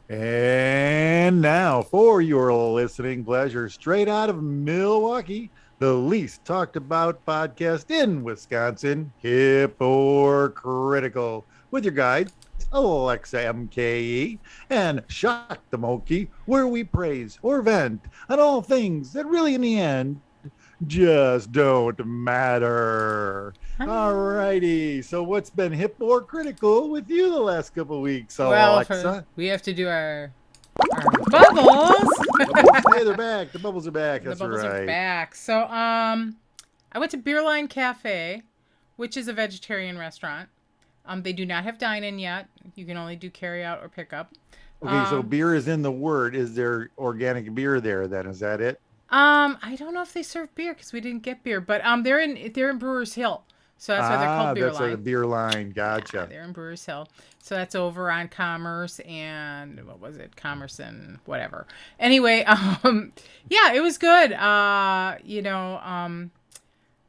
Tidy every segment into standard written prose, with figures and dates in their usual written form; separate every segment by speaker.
Speaker 1: And now, for your listening pleasure, straight out of Milwaukee, the least talked about podcast in Wisconsin, Hip or Critical, with your guides, Alexa MKE and Shock the MoKE, where we praise or vent on all things that really, in the end, just don't matter. All righty. So, what's been hip or critical with you the last couple of weeks,
Speaker 2: Well,
Speaker 1: Alexa?
Speaker 2: we have to do our bubbles.
Speaker 1: Bubbles. Hey, they're back. The bubbles are back.
Speaker 2: The
Speaker 1: That's
Speaker 2: bubbles are
Speaker 1: right.
Speaker 2: back. So I went to Beerline Cafe, which is a vegetarian restaurant. They do not have dine-in yet. You can only do carry out or pickup.
Speaker 1: Okay, so
Speaker 2: Um,
Speaker 1: beer is in the word. Is there organic beer there then? Is that it?
Speaker 2: I don't know if they serve beer because we didn't get beer, but they're in Brewers Hill, so that's why they're called
Speaker 1: Ah,
Speaker 2: Beer
Speaker 1: that's the
Speaker 2: Line.
Speaker 1: beer line.
Speaker 2: Yeah,
Speaker 1: Gotcha.
Speaker 2: they're in Brewers Hill. So that's over on Commerce and what was it? Commerce and whatever. Anyway, yeah, it was good.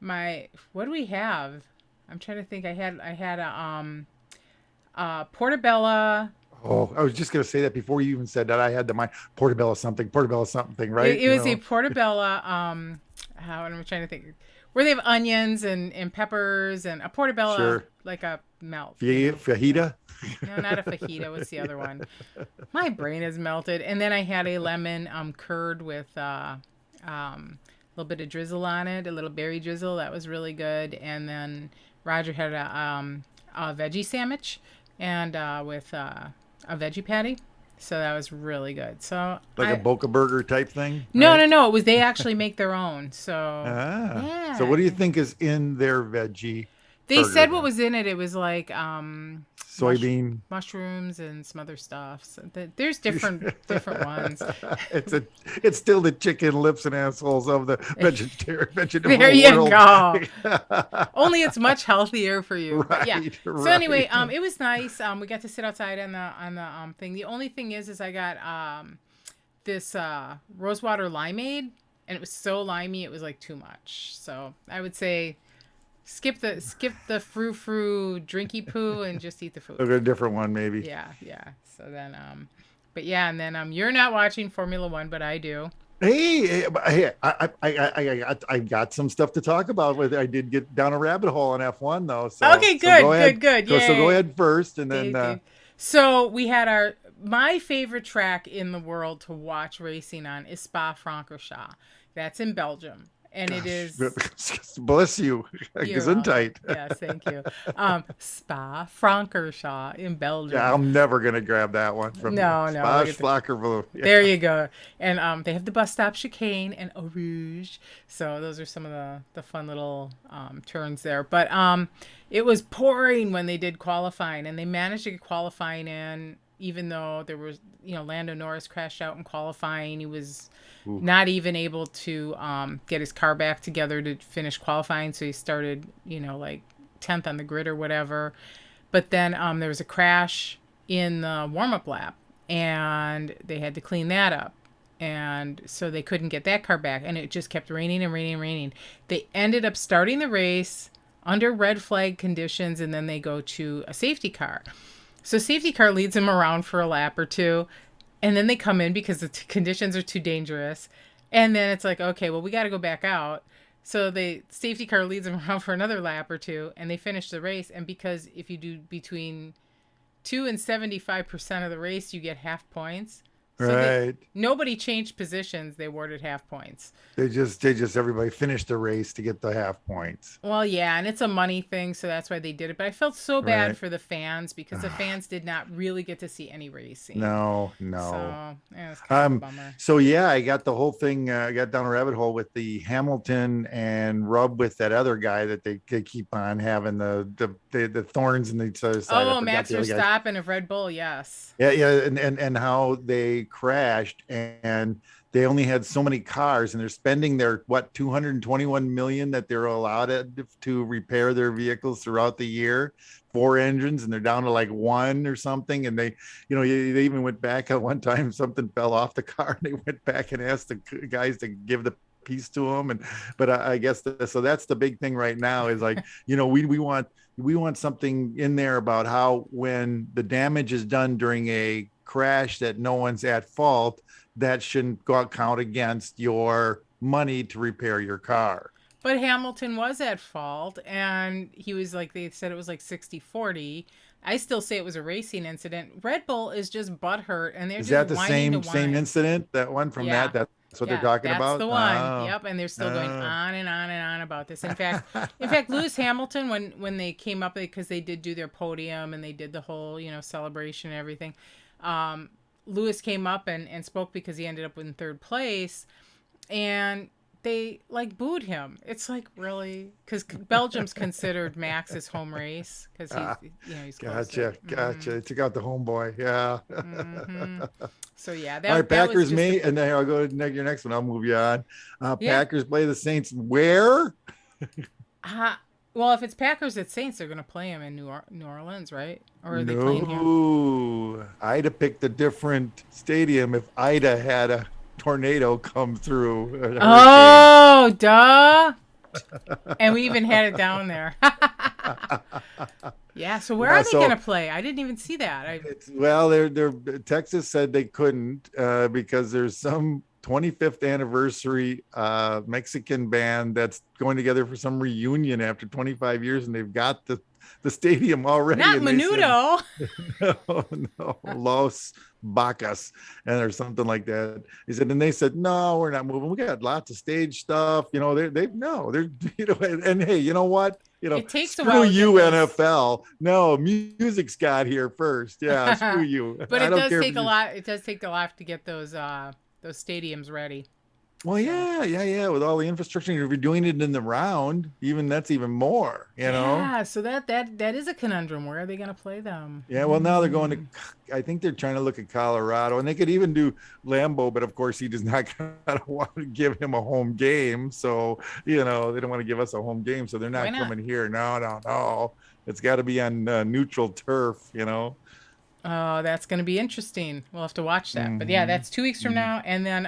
Speaker 2: My what do we have? I'm trying to think. I had a portabella.
Speaker 1: Oh, I was just gonna say that before you even said that. I had the mind portobello something, right?
Speaker 2: It was a portabella. How am I trying to think? Where they have onions and peppers and a portabella,
Speaker 1: Sure.
Speaker 2: like a melt. You know. Yeah.
Speaker 1: Fajita.
Speaker 2: No, not a fajita. What's the other one? My brain is melted. And then I had a lemon curd with a little bit of drizzle on it, a little berry drizzle. That was really good. And then Roger had a veggie sandwich and a veggie patty. So that was really good. So
Speaker 1: Like a
Speaker 2: I
Speaker 1: Boca Burger type thing,
Speaker 2: no,
Speaker 1: right?
Speaker 2: no, no. It was they actually make their own. So
Speaker 1: Ah. So
Speaker 2: yeah,
Speaker 1: what do you think is in their veggie
Speaker 2: they
Speaker 1: burger
Speaker 2: said what
Speaker 1: then?
Speaker 2: was in it. It was like
Speaker 1: Soybean.
Speaker 2: mushrooms and some other stuff. So there's different ones.
Speaker 1: it's a it's still the chicken lips and assholes of the vegetarian
Speaker 2: There
Speaker 1: vegetable
Speaker 2: you
Speaker 1: world.
Speaker 2: go. Only it's much healthier for you. But yeah.
Speaker 1: Right,
Speaker 2: So anyway,
Speaker 1: right.
Speaker 2: it was nice. We got to sit outside on the thing. The only thing is I got this rosewater limeade, and it was so limey it was like too much. So I would say skip the frou frou drinky poo and just eat the food.
Speaker 1: Look at a different one, maybe.
Speaker 2: Yeah, yeah. So then but yeah, and then you're not watching Formula One, but I do.
Speaker 1: Hey, I got some stuff to talk about. With I did get down a rabbit hole on F1 though, so
Speaker 2: Okay,
Speaker 1: go
Speaker 2: good,
Speaker 1: ahead.
Speaker 2: good, good.
Speaker 1: So go
Speaker 2: Yay.
Speaker 1: ahead first, and then
Speaker 2: So we had my favorite track in the world to watch racing on is Spa-Francorchamps. That's in Belgium, and it
Speaker 1: gosh,
Speaker 2: is.
Speaker 1: bless you,
Speaker 2: You're welcome.
Speaker 1: Gesundheit.
Speaker 2: Yes, thank you. Spa-Francorchamps in
Speaker 1: Yeah,
Speaker 2: Belgium.
Speaker 1: I'm never gonna grab that one from you.
Speaker 2: No, no. Look
Speaker 1: Splash
Speaker 2: at the.
Speaker 1: Flocker. Yeah.
Speaker 2: There you go. And they have the bus stop chicane and Eau Rouge. So those are some of the fun little turns there. But it was pouring when they did qualifying, and they managed to get qualifying in, even though there was, Lando Norris crashed out in qualifying. He was
Speaker 1: Ooh.
Speaker 2: not even able to get his car back together to finish qualifying. So he started, like 10th on the grid or whatever. But then there was a crash in the warm up lap, and they had to clean that up. And so they couldn't get that car back, and it just kept raining and raining and raining. They ended up starting the race under red flag conditions, and then they go to a safety car. So safety car leads them around for a lap or two, and then they come in because the conditions are too dangerous. And then it's like, okay, well, we got to go back out. So the safety car leads them around for another lap or two, and they finish the race. And because if you do between 2 and 75% of the race, you get half points. So
Speaker 1: Right.
Speaker 2: nobody changed positions. They awarded half points.
Speaker 1: They just everybody finished the race to get the half points.
Speaker 2: Well, yeah, and it's a money thing, so that's why they did it. But I felt so bad
Speaker 1: Right.
Speaker 2: for the fans because the fans did not really get to see any racing.
Speaker 1: No, no.
Speaker 2: So yeah, it's kind of a
Speaker 1: Um,
Speaker 2: bummer.
Speaker 1: so yeah, I got the whole thing. I got down a rabbit hole with the Hamilton and rub with that other guy that they keep on having the thorns in the other side. I
Speaker 2: Oh,
Speaker 1: forgot
Speaker 2: Max
Speaker 1: the other guy.
Speaker 2: Verstappen of Red Bull, yes.
Speaker 1: Yeah, yeah, and how they crashed and they only had so many cars and they're spending their 221 million that they're allowed to repair their vehicles throughout the year, four engines, and they're down to like one or something. And they even went back at one time, something fell off the car and they went back and asked the guys to give the piece to them. And but I guess so that's the big thing right now is like, we want something in there about how when the damage is done during a crash that no one's at fault, that shouldn't count against your money to repair your car.
Speaker 2: But Hamilton was at fault, and he was like, they said it was like 60-40. I still say it was a racing incident. Red Bull is just butthurt, and they're
Speaker 1: Is
Speaker 2: just
Speaker 1: that the
Speaker 2: whining to
Speaker 1: same
Speaker 2: whine.
Speaker 1: incident? That one from
Speaker 2: Yeah.
Speaker 1: that? That's what they're
Speaker 2: Yeah,
Speaker 1: talking
Speaker 2: that's
Speaker 1: about?
Speaker 2: the one.
Speaker 1: Oh.
Speaker 2: Yep, and they're still going
Speaker 1: Oh.
Speaker 2: on and on and on about this. In fact, Lewis Hamilton, when they came up, because they did do their podium and they did the whole celebration and everything, Lewis came up and spoke because he ended up in third place, and they like booed him. It's like, really, because Belgium's considered Max's home race because
Speaker 1: Ah,
Speaker 2: he's closer.
Speaker 1: gotcha. They took out the homeboy. Yeah.
Speaker 2: Mm-hmm. So yeah,
Speaker 1: All right,
Speaker 2: that was
Speaker 1: Packers,
Speaker 2: just a
Speaker 1: me, and then I'll go to your next one. I'll move you on.
Speaker 2: yeah.
Speaker 1: Packers play the Saints where?
Speaker 2: Well, if it's Packers at Saints, they're going to play him in New Orleans, right? Or are they playing here?
Speaker 1: No, I'd have picked a different stadium if Ida had a tornado come through, a hurricane.
Speaker 2: Oh, duh. And we even had it down there. Yeah, so where
Speaker 1: Yeah,
Speaker 2: are they going
Speaker 1: so
Speaker 2: to play? I didn't even see that.
Speaker 1: well, they're Texas said they couldn't because there's some 25th anniversary Mexican band that's going together for some reunion after 25 years, and they've got the stadium already.
Speaker 2: Not
Speaker 1: And they said,
Speaker 2: Menudo.
Speaker 1: no, Los Bacas, and or something like that. He said, and they said, no, we're not moving. We got lots of stage stuff. They're and hey, you know what?
Speaker 2: It takes a
Speaker 1: Screw
Speaker 2: while to
Speaker 1: you,
Speaker 2: get those.
Speaker 1: NFL. No, music's got here first. Yeah, screw you.
Speaker 2: But
Speaker 1: I
Speaker 2: it
Speaker 1: don't
Speaker 2: does
Speaker 1: care
Speaker 2: take
Speaker 1: if
Speaker 2: a
Speaker 1: you.
Speaker 2: lot. It does take a lot to get those stadiums ready.
Speaker 1: Well,
Speaker 2: So
Speaker 1: yeah. With all the infrastructure, if you're doing it in the round, that's even more.
Speaker 2: yeah, so that is a conundrum. Where are they going to play them?
Speaker 1: Yeah, well, now they're going to, I think they're trying to look at Colorado, and they could even do Lambeau, but of course he does not want to give him a home game. So, they don't want to give us a home game. So they're
Speaker 2: Why
Speaker 1: not
Speaker 2: not?
Speaker 1: coming here. No. It's got to be on neutral turf.
Speaker 2: Oh, that's going to be interesting. We'll have to watch that. But yeah,
Speaker 1: Mm-hmm.
Speaker 2: that's 2 weeks from now, and then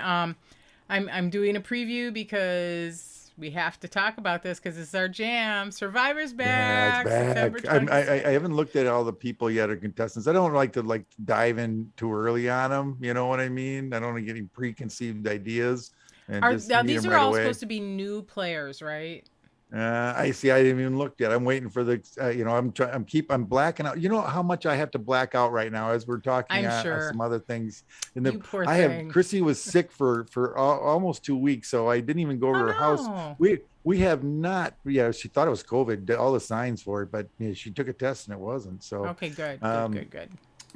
Speaker 2: I'm doing a preview because we have to talk about this because it's our jam. Survivor's
Speaker 1: Yeah, it's
Speaker 2: back September
Speaker 1: back. I
Speaker 2: 26th.
Speaker 1: haven't looked at all the people yet or contestants. I don't like to dive in too early on them. You know what I mean? I don't want to get any preconceived ideas and
Speaker 2: Are
Speaker 1: just
Speaker 2: now
Speaker 1: meet
Speaker 2: these
Speaker 1: them
Speaker 2: are
Speaker 1: right
Speaker 2: all
Speaker 1: away.
Speaker 2: supposed to be new players, right?
Speaker 1: I see. I didn't even look yet. I'm waiting for the. I'm blacking out. You know how much I have to black out right now as we're talking
Speaker 2: I'm sure.
Speaker 1: some other things. And
Speaker 2: You poor
Speaker 1: I have
Speaker 2: thing.
Speaker 1: Chrissy was sick for almost 2 weeks, so I didn't even go over
Speaker 2: Oh
Speaker 1: her house.
Speaker 2: no.
Speaker 1: We have not. Yeah, she thought it was COVID. All the signs for it, but she took a test and it wasn't. So,
Speaker 2: Okay, good, good,
Speaker 1: um,
Speaker 2: good, good.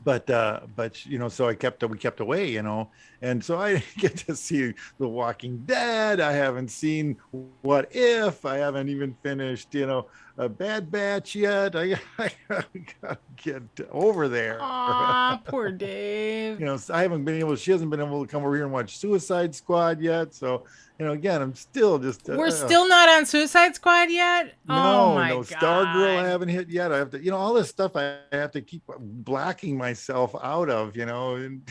Speaker 1: but so we kept away, and so I get to see The Walking Dead. I haven't seen What If. I haven't even finished a Bad Batch yet. I gotta get over there.
Speaker 2: Aw, poor Dave.
Speaker 1: So I haven't been able. She hasn't been able to come over here and watch Suicide Squad yet. So again, I'm still just
Speaker 2: We're still not on Suicide Squad yet? Oh my
Speaker 1: no Stargirl I
Speaker 2: god.
Speaker 1: haven't hit yet. I have to, all this stuff I have to keep blacking myself out of, and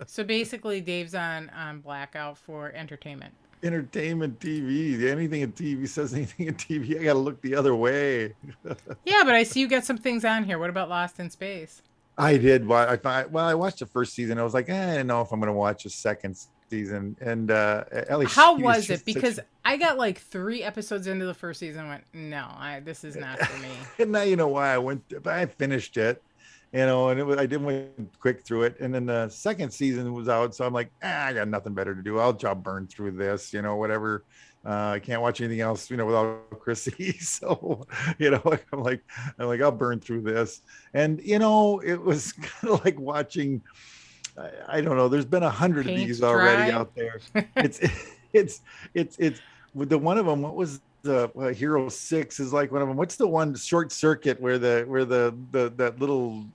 Speaker 2: So basically Dave's on blackout for entertainment.
Speaker 1: entertainment TV. Anything in TV says anything in TV, I got to look the other way.
Speaker 2: Yeah, but I see you got some things on here. What about Lost in Space?
Speaker 1: I did. I watched the first season. I was like, I don't know if I'm going to watch a second season. And Ellie,
Speaker 2: How
Speaker 1: she's
Speaker 2: was it?
Speaker 1: just such.
Speaker 2: Because I got like 3 episodes into the first season and went, no, this is not for me.
Speaker 1: And now you know why I finished it, and I did went quick through it. And then the second season was out. So I'm like, I got nothing better to do. I'll burn through this, whatever. I can't watch anything else, without Chrissy. So, I'm like, I'll burn through this. And, it was kind of like watching, I don't know, there's been 100 of
Speaker 2: Paint
Speaker 1: these already
Speaker 2: dry.
Speaker 1: out there. It's with the one of them. What was the Hero 6 is like one of them. What's the one Short Circuit where that little,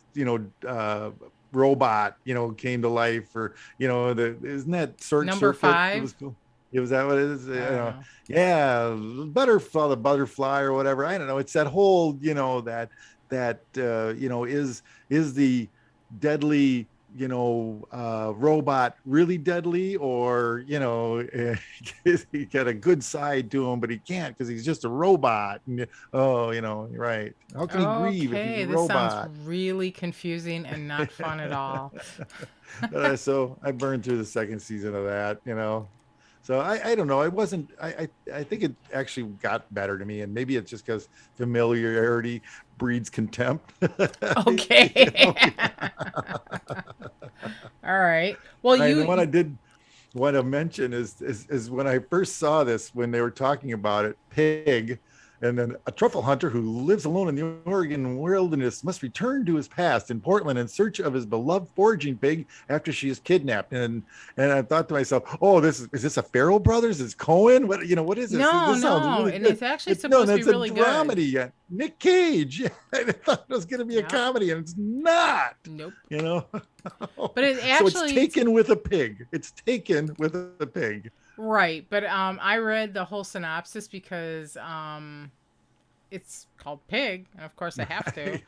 Speaker 1: robot, came to life, or, isn't that Short
Speaker 2: Number
Speaker 1: Circuit? It was
Speaker 2: 5.
Speaker 1: cool. It was that what it is?
Speaker 2: I don't know.
Speaker 1: Yeah, the butterfly or whatever. I don't know. It's that whole, that is the deadly robot really deadly, or he got a good side to him, but he can't because he's just a robot. And, oh, right. How can he grieve if he's a
Speaker 2: Okay, this sounds
Speaker 1: robot?
Speaker 2: really confusing and not fun at all.
Speaker 1: So I burned through the second season of that. So I don't know. It wasn't. I think it actually got better to me, and maybe it's just because familiarity breeds contempt. you
Speaker 2: Okay.
Speaker 1: know?
Speaker 2: All right. Well,
Speaker 1: And then what I
Speaker 2: you
Speaker 1: did want to mention is when I first saw this, when they were talking about it, pig, and then a truffle hunter who lives alone in the Oregon wilderness must return to his past in Portland in search of his beloved foraging pig after she is kidnapped. And I thought to myself, oh, is this a Farrell Brothers? Is Cohen? What is this?
Speaker 2: no,
Speaker 1: This sounds
Speaker 2: no,
Speaker 1: really
Speaker 2: and
Speaker 1: good.
Speaker 2: it's actually
Speaker 1: It's no,
Speaker 2: supposed to be
Speaker 1: that's a
Speaker 2: really good.
Speaker 1: dramedy. Nick Cage. I thought it was going to be a
Speaker 2: Yep.
Speaker 1: comedy, and it's not.
Speaker 2: Nope.
Speaker 1: You know.
Speaker 2: But it
Speaker 1: So it's
Speaker 2: actually it's
Speaker 1: taken with a pig. It's taken with a pig.
Speaker 2: right, but I read the whole synopsis because it's called Pig, and of course I have to.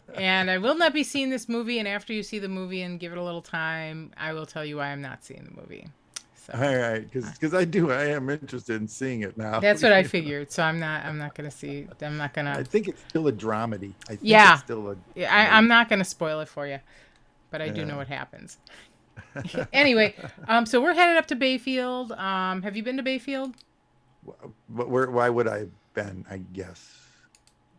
Speaker 1: Right.
Speaker 2: And I will not be seeing this movie, and after you see the movie and give it a little time, I will tell you why I'm not seeing the movie. So,
Speaker 1: All right, because I am interested in seeing it now.
Speaker 2: that's what I figured. So I'm not going to see I'm not going
Speaker 1: I
Speaker 2: to
Speaker 1: think it's still a dramedy. I think it's
Speaker 2: Yeah.
Speaker 1: still a
Speaker 2: Yeah,
Speaker 1: dramedy.
Speaker 2: I'm not going to spoil it for you, but I do know
Speaker 1: Yeah.
Speaker 2: what happens. Anyway, so we're headed up to Bayfield. Have you been to Bayfield?
Speaker 1: But why would I have been? I guess.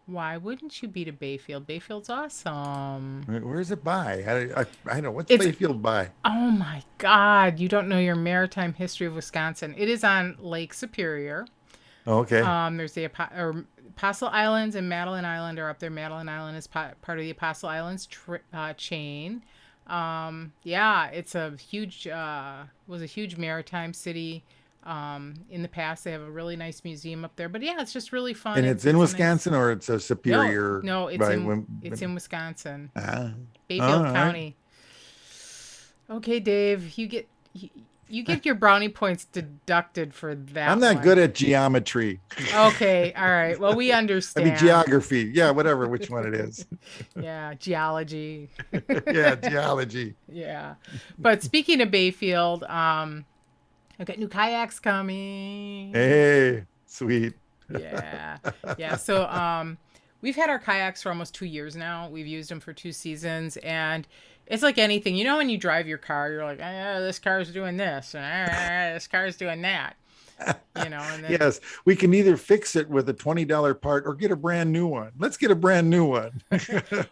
Speaker 2: Why wouldn't you be to Bayfield? Bayfield's awesome.
Speaker 1: Where's it by? I don't know. What's
Speaker 2: It's
Speaker 1: Bayfield by?
Speaker 2: Oh my God, you don't know your maritime history of Wisconsin. It is on Lake Superior.
Speaker 1: Okay.
Speaker 2: There's the Apostle Islands and Madeline Island are up there. Madeline Island is part of the Apostle Islands chain. Yeah, it's a huge was a huge maritime city. In the past, they have a really nice museum up there. But yeah, it's just really fun.
Speaker 1: And
Speaker 2: It's
Speaker 1: it's in
Speaker 2: it's a nice.
Speaker 1: Wisconsin, or it's a
Speaker 2: No,
Speaker 1: Superior,
Speaker 2: no, it's
Speaker 1: right?
Speaker 2: in it's in Wisconsin,
Speaker 1: Ah, all
Speaker 2: Bayfield
Speaker 1: right.
Speaker 2: County. Okay, Dave, you get your brownie points deducted for
Speaker 1: I'm
Speaker 2: that
Speaker 1: not good
Speaker 2: one.
Speaker 1: at geometry.
Speaker 2: Okay, all right. Well, we
Speaker 1: I mean
Speaker 2: understand.
Speaker 1: geography. Yeah, whatever, which one it is.
Speaker 2: Yeah, geology.
Speaker 1: Yeah, geology.
Speaker 2: Yeah. But speaking of Bayfield, I've got new kayaks coming.
Speaker 1: Hey, sweet.
Speaker 2: Yeah. Yeah. So we've had our kayaks for almost 2 years now. We've used them for 2 seasons, and it's like anything. You know, when you drive your car, you're like, this car's doing this, and this car's doing that. And then
Speaker 1: Yes, we can either fix it with a $20 part or get a brand new one. Let's get a brand new one.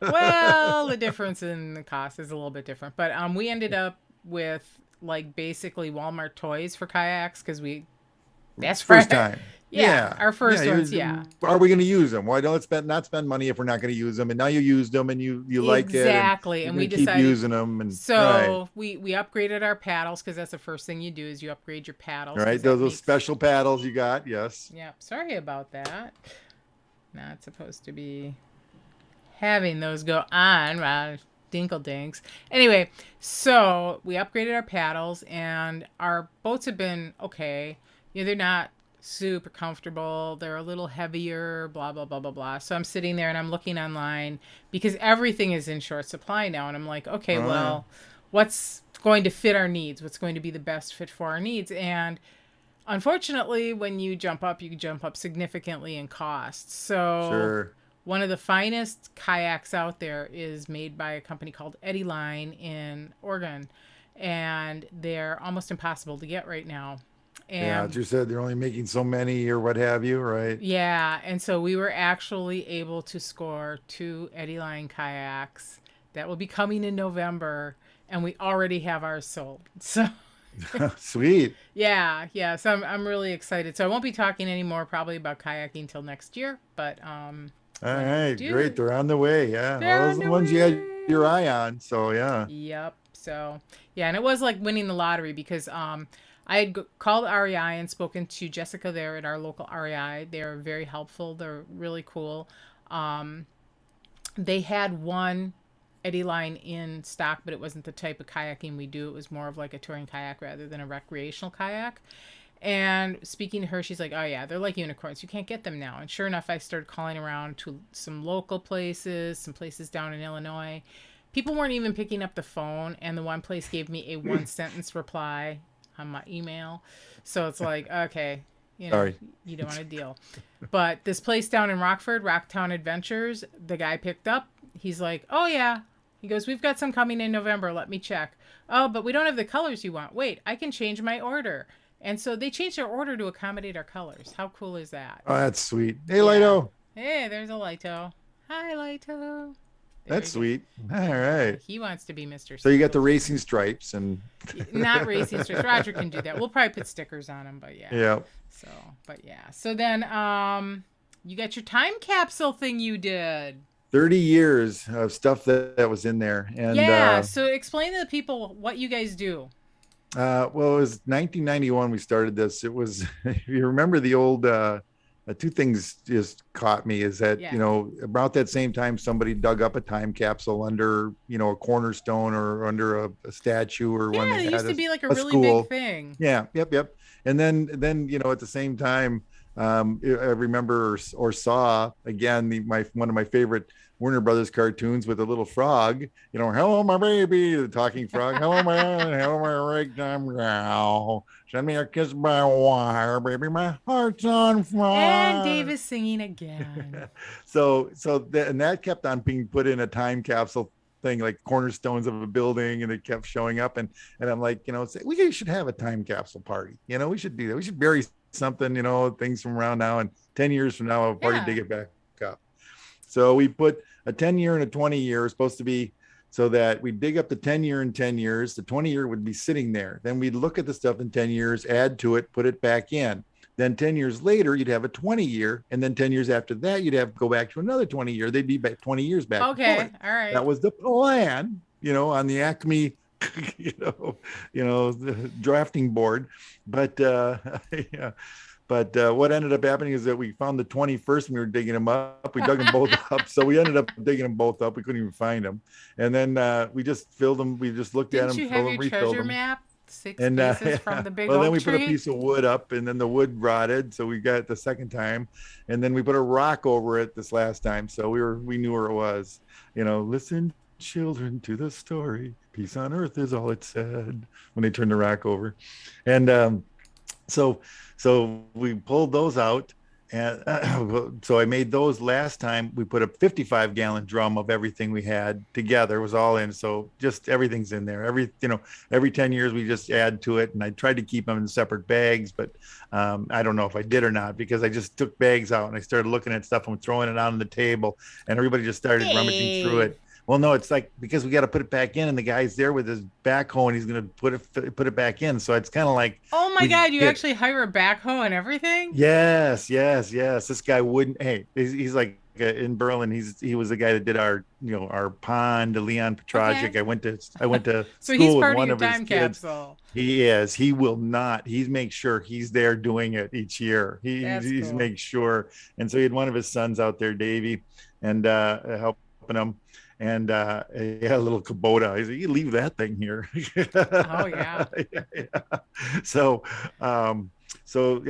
Speaker 2: well, the difference in the cost is a little bit different. But we ended up with like basically Walmart toys for kayaks because that's
Speaker 1: First
Speaker 2: right.
Speaker 1: time.
Speaker 2: Yeah,
Speaker 1: Yeah.
Speaker 2: our
Speaker 1: Yeah.
Speaker 2: first ones, yeah.
Speaker 1: Are we going to use them? Why don't not spend money if we're not going to use them? And now you used them and you like it and
Speaker 2: Exactly.
Speaker 1: you're
Speaker 2: And we
Speaker 1: going to keep
Speaker 2: decided
Speaker 1: using them. And right.
Speaker 2: so we upgraded our paddles because that's the first thing you do is you upgrade your
Speaker 1: All
Speaker 2: paddles
Speaker 1: right.
Speaker 2: because that
Speaker 1: Those
Speaker 2: makes
Speaker 1: special paddles you got. Yes.
Speaker 2: yeah, sorry about that. Not supposed to be having those go on around dinkle dinks. Anyway, so we upgraded our paddles and our boats have been okay. They're not super comfortable. They're a little heavier, blah, blah, blah, blah, blah. So I'm sitting there and I'm looking online because everything is in short supply now. And I'm like, okay,
Speaker 1: Uh,
Speaker 2: well, what's going to fit our needs? What's going to be the best fit for our needs? And unfortunately, when you jump up significantly in cost. So
Speaker 1: sure.
Speaker 2: one of the finest kayaks out there is made by a company called Eddie Line in Oregon, and they're almost impossible to get right now.
Speaker 1: Yeah. As
Speaker 2: And
Speaker 1: you said, they're only making so many or what have you. Right.
Speaker 2: yeah, and so we were actually able to score two Eddie Line kayaks that will be coming in November, and we already have ours sold. So
Speaker 1: Sweet.
Speaker 2: yeah, yeah. So I'm really excited. So I won't be talking anymore probably about kayaking till next year, but
Speaker 1: All
Speaker 2: when I
Speaker 1: right. Great.
Speaker 2: do,
Speaker 1: They're on the way. Yeah. Well,
Speaker 2: they're
Speaker 1: those
Speaker 2: on
Speaker 1: are the
Speaker 2: the
Speaker 1: ones you had your
Speaker 2: way.
Speaker 1: eye on. So, yeah.
Speaker 2: Yep. So yeah, and it was like winning the lottery because I had called REI and spoken to Jessica there at our local REI. They're very helpful. They're really cool. Um, they had one Eddie line in stock, but it wasn't the type of kayaking we do. It was more of like a touring kayak rather than a recreational kayak. And speaking to her, she's like, "Oh yeah, they're like unicorns. You can't get them now." And sure enough, I started calling around to some local places, some places down in Illinois, people weren't even picking up the phone, and the one place gave me a one sentence reply on my email. So it's like, okay,
Speaker 1: Sorry.
Speaker 2: you don't want to deal. But this place down in Rockford, Rocktown Adventures, the guy picked up. He's like, oh yeah. He goes, we've got some coming in November. Let me check. Oh, but we don't have the colors you want. Wait, I can change my order. And so they changed their order to accommodate our colors. How cool is that?
Speaker 1: Oh, that's sweet. Hey,
Speaker 2: Yeah.
Speaker 1: Lido.
Speaker 2: Hey, there's a Lito. Hi, Lito. There
Speaker 1: That's
Speaker 2: he goes.
Speaker 1: sweet. All
Speaker 2: Yeah,
Speaker 1: right.
Speaker 2: he wants to be Mr.
Speaker 1: So you got the
Speaker 2: Snuggles.
Speaker 1: racing stripes and
Speaker 2: Not racing stars. Roger can do that. We'll probably put stickers on him, but yeah.
Speaker 1: yeah,
Speaker 2: So, but yeah. So then, you got your time capsule thing you did.
Speaker 1: 30 years of stuff that was in there. And
Speaker 2: Yeah. So explain to the people what you guys do.
Speaker 1: well, it was 1991 we started this. It was, if you remember the old, two things just caught me is that,
Speaker 2: Yeah.
Speaker 1: about that same time, somebody dug up a time capsule under, a cornerstone or under a statue or when
Speaker 2: Yeah,
Speaker 1: they
Speaker 2: it
Speaker 1: had
Speaker 2: used to be like a
Speaker 1: a
Speaker 2: really big
Speaker 1: school.
Speaker 2: thing.
Speaker 1: Yeah, yep. And then at the same time, I remember or saw again one of my favorite Warner Brothers cartoons with a little frog. Hello my baby, the talking frog. Hello my ragtime gal. Send me a kiss by wire, baby. My heart's on
Speaker 2: And
Speaker 1: fire.
Speaker 2: Dave is singing again.
Speaker 1: And that kept on being put in a time capsule thing, like cornerstones of a building, and it kept showing up. And I'm like, we should have a time capsule party. We should do that. We should bury something, things from around now, and 10 years from now, I'll party
Speaker 2: Yeah.
Speaker 1: dig it back up. So we put a 10-year and a 20-year supposed to be so that we dig up the 10-year in 10 years. The 20-year would be sitting there. Then we'd look at the stuff in 10 years, add to it, put it back in. Then 10 years later, you'd have a 20-year. And then 10 years after that, you'd have to go back to another 20-year. They'd be back 20 years back and
Speaker 2: Okay.
Speaker 1: forth.
Speaker 2: All right.
Speaker 1: That was the plan, on the Acme, the drafting board. But yeah. But what ended up happening is that we found the 21st and we were digging them up. We dug them both up. So we ended up digging them both up. We couldn't even find them. And then we just filled them. We just looked at
Speaker 2: Didn't
Speaker 1: them,
Speaker 2: you have
Speaker 1: filled them,
Speaker 2: your
Speaker 1: refilled
Speaker 2: treasure
Speaker 1: them.
Speaker 2: map? Six
Speaker 1: And
Speaker 2: pieces from
Speaker 1: yeah.
Speaker 2: the big
Speaker 1: Well, then
Speaker 2: oak
Speaker 1: we put a
Speaker 2: tree?
Speaker 1: piece of wood up and then the wood rotted. So we got it the second time. And then we put a rock over it this last time. So we knew where it was. Listen, children, to the story. Peace on earth is all it said when they turned the rock over. And so we pulled those out, and so I made those last time. We put a 55-gallon drum of everything we had together. It was all in, so just everything's in there. Every 10 years we just add to it, and I tried to keep them in separate bags, but I don't know if I did or not, because I just took bags out and I started looking at stuff and throwing it out on the table, and everybody just started rummaging through
Speaker 2: Dave.
Speaker 1: it. Well, no, it's like because we got to put it back in, and the guy's there with his backhoe, and he's going to put it back in. So it's kind of like
Speaker 2: Oh my
Speaker 1: we
Speaker 2: god, you
Speaker 1: get
Speaker 2: actually hire a backhoe and everything?
Speaker 1: yes. This guy wouldn't. Hey, he's like in Berlin. He was the guy that did our pond, the Leon
Speaker 2: Okay.
Speaker 1: Petragic. I went to
Speaker 2: So he's
Speaker 1: school with
Speaker 2: part of
Speaker 1: one
Speaker 2: your
Speaker 1: of his
Speaker 2: time
Speaker 1: kids.
Speaker 2: capsule.
Speaker 1: He is. He will not. He's make sure he's there doing it each year.
Speaker 2: That's
Speaker 1: He's
Speaker 2: cool.
Speaker 1: make sure. And so he had one of his sons out there, Davey, and helping him. And he had a little Kubota. He said, "You leave that thing here."
Speaker 2: Oh yeah.
Speaker 1: Yeah. So, so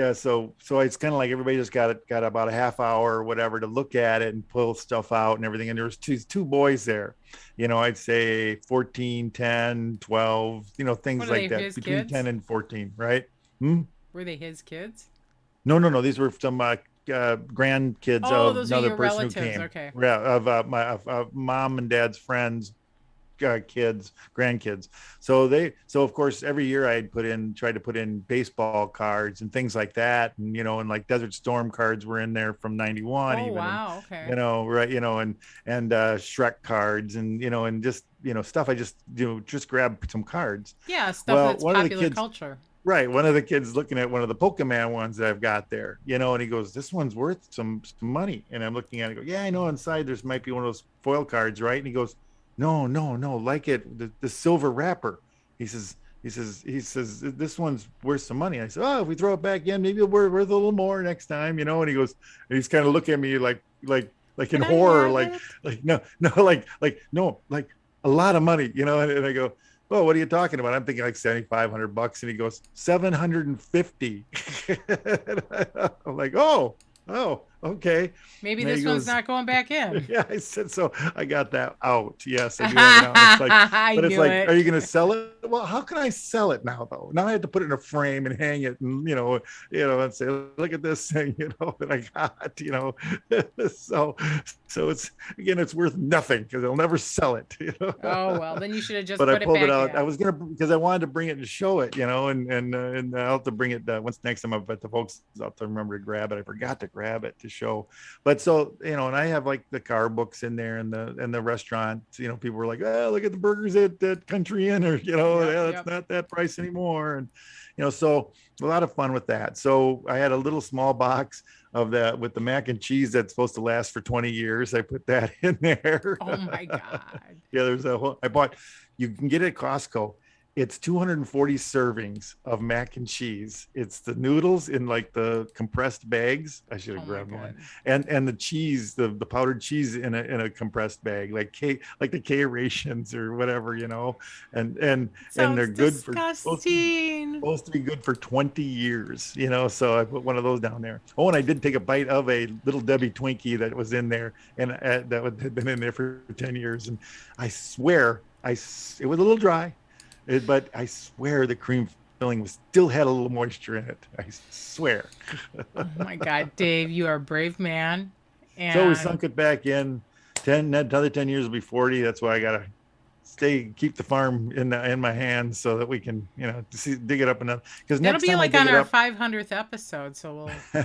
Speaker 1: it's kind of like everybody just got about a half hour or whatever to look at it and pull stuff out and everything. And there was two boys there, I'd say 14, 10, 12,
Speaker 2: What
Speaker 1: things
Speaker 2: are they,
Speaker 1: like that,
Speaker 2: his
Speaker 1: between 10
Speaker 2: kids?
Speaker 1: and 14, right? Hmm?
Speaker 2: Were they his kids?
Speaker 1: No. These were some grandkids
Speaker 2: Oh,
Speaker 1: of
Speaker 2: those are
Speaker 1: another
Speaker 2: your
Speaker 1: person who
Speaker 2: relatives.
Speaker 1: came.
Speaker 2: Okay.
Speaker 1: Yeah, of mom and dad's friends, kids, grandkids. So of course every year tried to put in baseball cards and things like that, and like Desert Storm cards were in there from '91
Speaker 2: Oh
Speaker 1: even, and
Speaker 2: wow, okay.
Speaker 1: right, and Shrek cards, and just stuff. I just grabbed some cards.
Speaker 2: Yeah, stuff
Speaker 1: Well,
Speaker 2: that's
Speaker 1: one of the
Speaker 2: popular
Speaker 1: kids.
Speaker 2: culture.
Speaker 1: Right. One of the kids looking at one of the Pokemon ones that I've got there, and he goes, "This one's worth some money." And I'm looking at it, I go, "Yeah, I know inside there's might be one of those foil cards, right?" And he goes, No, like the silver wrapper. He says, this one's worth some money. I said, "Oh, if we throw it back in, maybe it'll worth a little more next time, And he goes, and he's kind of looking at me like in
Speaker 2: Can I
Speaker 1: horror,
Speaker 2: have
Speaker 1: like,
Speaker 2: it?
Speaker 1: no, no, like a lot of money, And I go, "Well, what are you talking about?" I'm thinking like $7,500. And he goes, 750. I'm like, oh, Okay.
Speaker 2: Maybe
Speaker 1: And he
Speaker 2: this one's
Speaker 1: goes,
Speaker 2: not going back in.
Speaker 1: yeah, I said, so I got that out. Yes, I do have it out. And it's like,
Speaker 2: I
Speaker 1: but it's
Speaker 2: knew
Speaker 1: like, are
Speaker 2: it.
Speaker 1: you going to sell it? Well, how can I sell it now though? Now I have to put it in a frame and hang it and, and say, look at this thing, that I got, so, so it's worth nothing because they'll never sell it,
Speaker 2: Oh well, then you should have just
Speaker 1: but I
Speaker 2: put it
Speaker 1: pulled it
Speaker 2: back
Speaker 1: out. I
Speaker 2: in.
Speaker 1: was gonna because I wanted to bring it and show it, and I'll have to bring it once next time I'm at the folks. I'll have to remember to grab it. I forgot to grab it to show, but so and I have like the car books in there and the restaurant. People were like, oh, look at the burgers at Country Inn, or
Speaker 2: Yep,
Speaker 1: yeah, it's
Speaker 2: yep.
Speaker 1: not that price anymore, and so a lot of fun with that. So I had a little small box of that with the mac and cheese that's supposed to last for 20 years. I put that in there.
Speaker 2: Oh my god.
Speaker 1: Yeah, there's a whole, I bought, you can get it at Costco. It's 240 servings of mac and cheese. It's the noodles in like the compressed bags. I should
Speaker 2: Oh
Speaker 1: have
Speaker 2: my
Speaker 1: grabbed one.
Speaker 2: god.
Speaker 1: And the cheese, the powdered cheese in a compressed bag, like the K rations or whatever, and they're
Speaker 2: Sounds
Speaker 1: good for
Speaker 2: disgusting.
Speaker 1: supposed to be good for 20 years, so I put one of those down there. Oh, and I did take a bite of a little Debbie Twinkie that was in there, and that had been in there for 10 years, and I swear it was a little dry, but I swear the cream filling still had a little moisture in it. I swear.
Speaker 2: Oh my god, Dave, you are a brave man.
Speaker 1: So we
Speaker 2: And
Speaker 1: sunk it back in. Another 10 years will be 40. That's why I gotta keep the farm in my hands so that we can dig it up enough, because
Speaker 2: that'll
Speaker 1: next
Speaker 2: be
Speaker 1: time I
Speaker 2: like
Speaker 1: dig
Speaker 2: on
Speaker 1: it
Speaker 2: our
Speaker 1: up,
Speaker 2: 500th episode, so we'll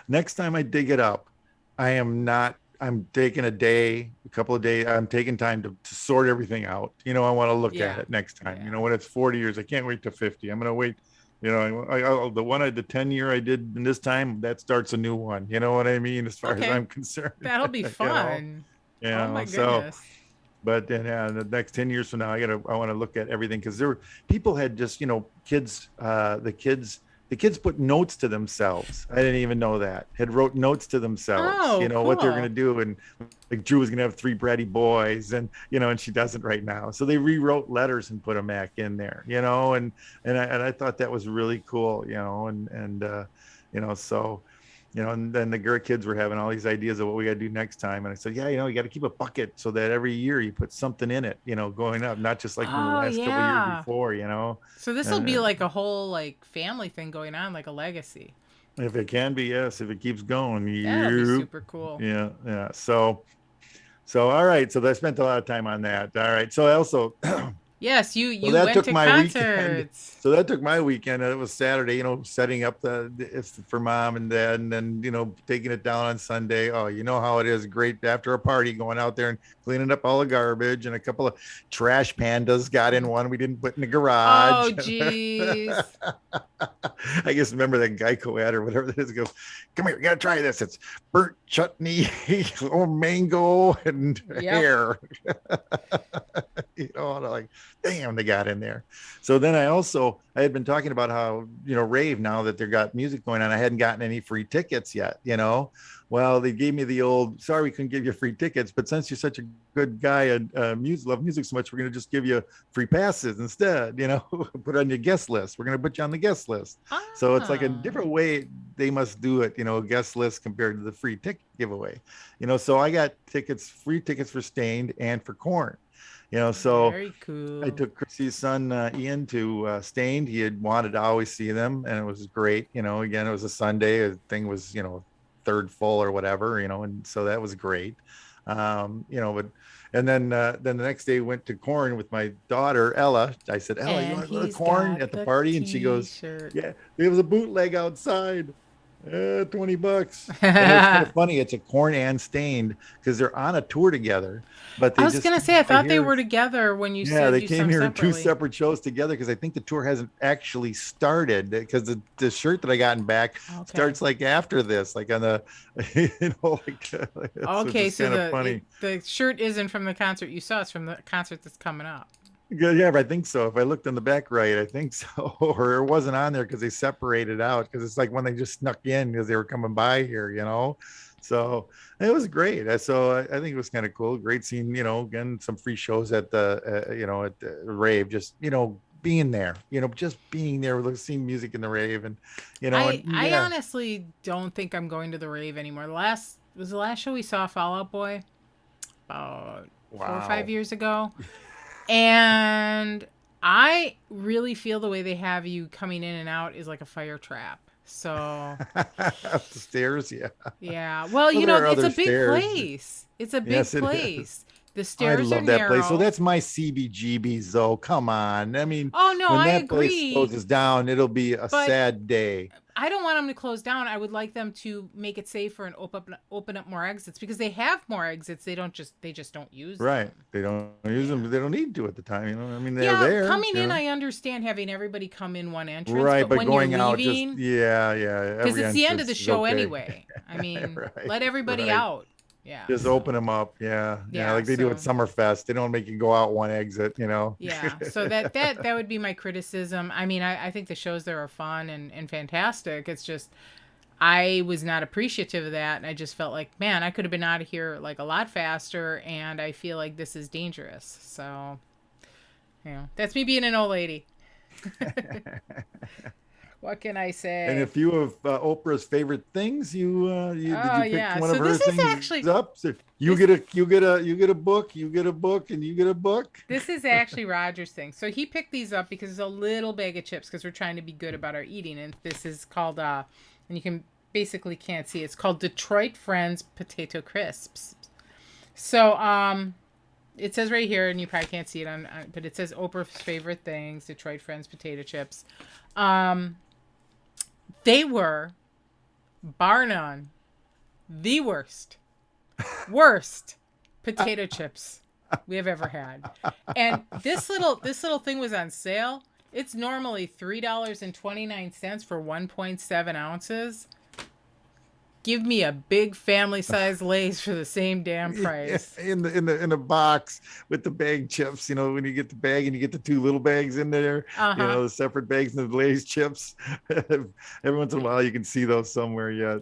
Speaker 1: next time I dig it up, I'm taking a couple of days. I'm taking time to sort everything out. I want to look at
Speaker 2: yeah.
Speaker 1: it next time.
Speaker 2: Yeah.
Speaker 1: When it's 40 years, I can't wait to 50. I'm going to wait. The 10 year I did in this time, that starts a new one. You know what I mean? As far as
Speaker 2: Okay.
Speaker 1: I'm concerned,
Speaker 2: That'll be fun. Oh my
Speaker 1: so,
Speaker 2: goodness.
Speaker 1: but then the next 10 years from now, I want to look at everything, because there were people had just kids, the kids put notes to themselves. I didn't even know that, had wrote notes to themselves,
Speaker 2: Oh,
Speaker 1: what they're going to
Speaker 2: cool.
Speaker 1: do. And like Drew was going to have 3 bratty boys, and she doesn't right now, so they rewrote letters and put them back in there, and I thought that was really cool, so and then the kids were having all these ideas of what we got to do next time. And I said, yeah, you got to keep a bucket so that every year you put something in it, going up, not just like from the
Speaker 2: Oh
Speaker 1: last couple of years
Speaker 2: yeah.
Speaker 1: before.
Speaker 2: So this will be
Speaker 1: And
Speaker 2: like a whole like family thing going on, like a legacy.
Speaker 1: if it can be, yes, if it keeps going,
Speaker 2: That'll be
Speaker 1: you,
Speaker 2: super cool.
Speaker 1: yeah, yeah. So, all right. So I spent a lot of time on that. All right. So I also,
Speaker 2: Yes, you
Speaker 1: so
Speaker 2: you
Speaker 1: that
Speaker 2: went
Speaker 1: took
Speaker 2: to
Speaker 1: my weekend.
Speaker 2: concerts.
Speaker 1: So that took my weekend. It was Saturday, setting up it's for mom and dad, and then taking it down on Sunday. Oh, you know how it is. Great after a party, going out there and cleaning up all the garbage, and a couple of trash pandas got in one we didn't put in the
Speaker 2: Oh
Speaker 1: garage.
Speaker 2: jeez.
Speaker 1: I just remember that Geico ad or whatever it is. Goes, come here, you gotta try this. It's burnt chutney, mango, and
Speaker 2: Yep.
Speaker 1: hair. And I'm like, damn, they got in there. So then I had been talking about how, Rave, now that they got music going on, I hadn't gotten any free tickets yet. Well, they gave me the old, sorry, we couldn't give you free tickets, but since you're such a good guy and love music so much, we're going to just give you free passes instead, put on your guest list. We're going to put you on the guest list. So it's like a
Speaker 2: Ah.
Speaker 1: different way they must do it, guest list compared to the free ticket giveaway. So I got free tickets for Stained and for Corn. So
Speaker 2: Very
Speaker 1: I
Speaker 2: cool.
Speaker 1: took Chrissy's son Ian to Stained. He had wanted to always see them, and it was great. Again, it was a Sunday. The thing was, third full or whatever. And so that was great. But and then the next day went to Corn with my daughter Ella. I said, Ella, you
Speaker 2: And
Speaker 1: want to go to
Speaker 2: he's
Speaker 1: Corn
Speaker 2: got
Speaker 1: at the
Speaker 2: the
Speaker 1: party? And she goes,
Speaker 2: t-shirt.
Speaker 1: yeah. There was a bootleg outside. $20. And it was kind of funny. It's a Corn and Stained because they're on a tour together, but
Speaker 2: I
Speaker 1: they
Speaker 2: was
Speaker 1: just
Speaker 2: gonna
Speaker 1: came
Speaker 2: say I
Speaker 1: by
Speaker 2: thought they
Speaker 1: here.
Speaker 2: were together when you
Speaker 1: Yeah,
Speaker 2: said
Speaker 1: they
Speaker 2: you
Speaker 1: came
Speaker 2: sung
Speaker 1: here in two
Speaker 2: separately.
Speaker 1: separate shows together because I think the tour hasn't actually started, because the shirt that I gotten back
Speaker 2: Okay.
Speaker 1: starts like after this, like on the, so it's
Speaker 2: Okay,
Speaker 1: just
Speaker 2: so
Speaker 1: kind of
Speaker 2: the
Speaker 1: funny.
Speaker 2: the shirt isn't from the concert you saw, it's from the concert that's coming up.
Speaker 1: Yeah, I think so. If I looked in the back right, I think so. Or it wasn't on there because they separated out, because it's like when they just snuck in because they were coming by here. So it was great. So I think it was kind of cool. Great scene, again, some free shows at the, at the Rave, just, being there, just being there, seeing music in the rave, and and
Speaker 2: I
Speaker 1: yeah,
Speaker 2: honestly don't think I'm going to the rave anymore. The last show we saw Fall Out Boy about 4 or 5
Speaker 1: wow.
Speaker 2: years ago, and I really feel the way they have you coming in and out is like a fire trap. So
Speaker 1: Up the stairs, yeah.
Speaker 2: yeah, well,
Speaker 1: Well, there are
Speaker 2: it's
Speaker 1: other
Speaker 2: a big
Speaker 1: stairs.
Speaker 2: place. It's a big
Speaker 1: Yes, it is.
Speaker 2: place. The
Speaker 1: I
Speaker 2: stairs are
Speaker 1: love that place. So
Speaker 2: narrow.
Speaker 1: that's my CBGBs, though. Come on. I mean,
Speaker 2: Oh no,
Speaker 1: when
Speaker 2: I
Speaker 1: that place
Speaker 2: agree,
Speaker 1: closes down, it'll be a
Speaker 2: but
Speaker 1: sad day.
Speaker 2: I don't want them to close down. I would like them to make it safer and open up more exits because they have more exits. They just don't use
Speaker 1: Right.
Speaker 2: them.
Speaker 1: They don't use
Speaker 2: Yeah.
Speaker 1: them. They don't need to at the time. I mean, they're
Speaker 2: Yeah,
Speaker 1: there,
Speaker 2: coming in, I understand having everybody come in one entrance,
Speaker 1: Right.
Speaker 2: but
Speaker 1: But
Speaker 2: when you're
Speaker 1: going out, just,
Speaker 2: leaving,
Speaker 1: yeah, yeah.
Speaker 2: because
Speaker 1: Every
Speaker 2: it's the end of the
Speaker 1: entrance is
Speaker 2: show
Speaker 1: okay.
Speaker 2: anyway. I mean,
Speaker 1: Right.
Speaker 2: let everybody
Speaker 1: Right.
Speaker 2: out. Yeah.
Speaker 1: Just
Speaker 2: So
Speaker 1: open them up. Yeah. Yeah.
Speaker 2: yeah.
Speaker 1: Like they do at
Speaker 2: So
Speaker 1: Summerfest. They don't make you go out one exit.
Speaker 2: yeah. So that would be my criticism. I mean, I think the shows there are fun and fantastic. It's just I was not appreciative of that, and I just felt like, man, I could have been out of here like a lot faster, and I feel like this is dangerous. So, that's me being an old lady. What can I
Speaker 1: And a
Speaker 2: say?
Speaker 1: few of Oprah's favorite things, you did
Speaker 2: Oh
Speaker 1: you pick
Speaker 2: yeah.
Speaker 1: one of
Speaker 2: So
Speaker 1: her
Speaker 2: this is
Speaker 1: things
Speaker 2: actually
Speaker 1: up? So
Speaker 2: this
Speaker 1: you get a book, you get a book, and you get a book.
Speaker 2: this is actually Roger's thing. So he picked these up because it's a little bag of chips because we're trying to be good about our eating, and this is called and you can basically can't see. It's called Detroit Friends Potato Crisps. So it says right here, and you probably can't see it but it says Oprah's favorite things, Detroit Friends potato chips. Um, they were, bar none, the worst potato chips we have ever had. And this little thing was on sale. It's normally $3.29 for 1.7 ounces. Give me a big family size Lay's for the same damn
Speaker 1: Yeah,
Speaker 2: price.
Speaker 1: in the box with the bag chips, when you get the bag and you get the two little bags in there,
Speaker 2: Uh huh.
Speaker 1: the separate bags and the Lay's chips. Every once in a while you can see those somewhere yet,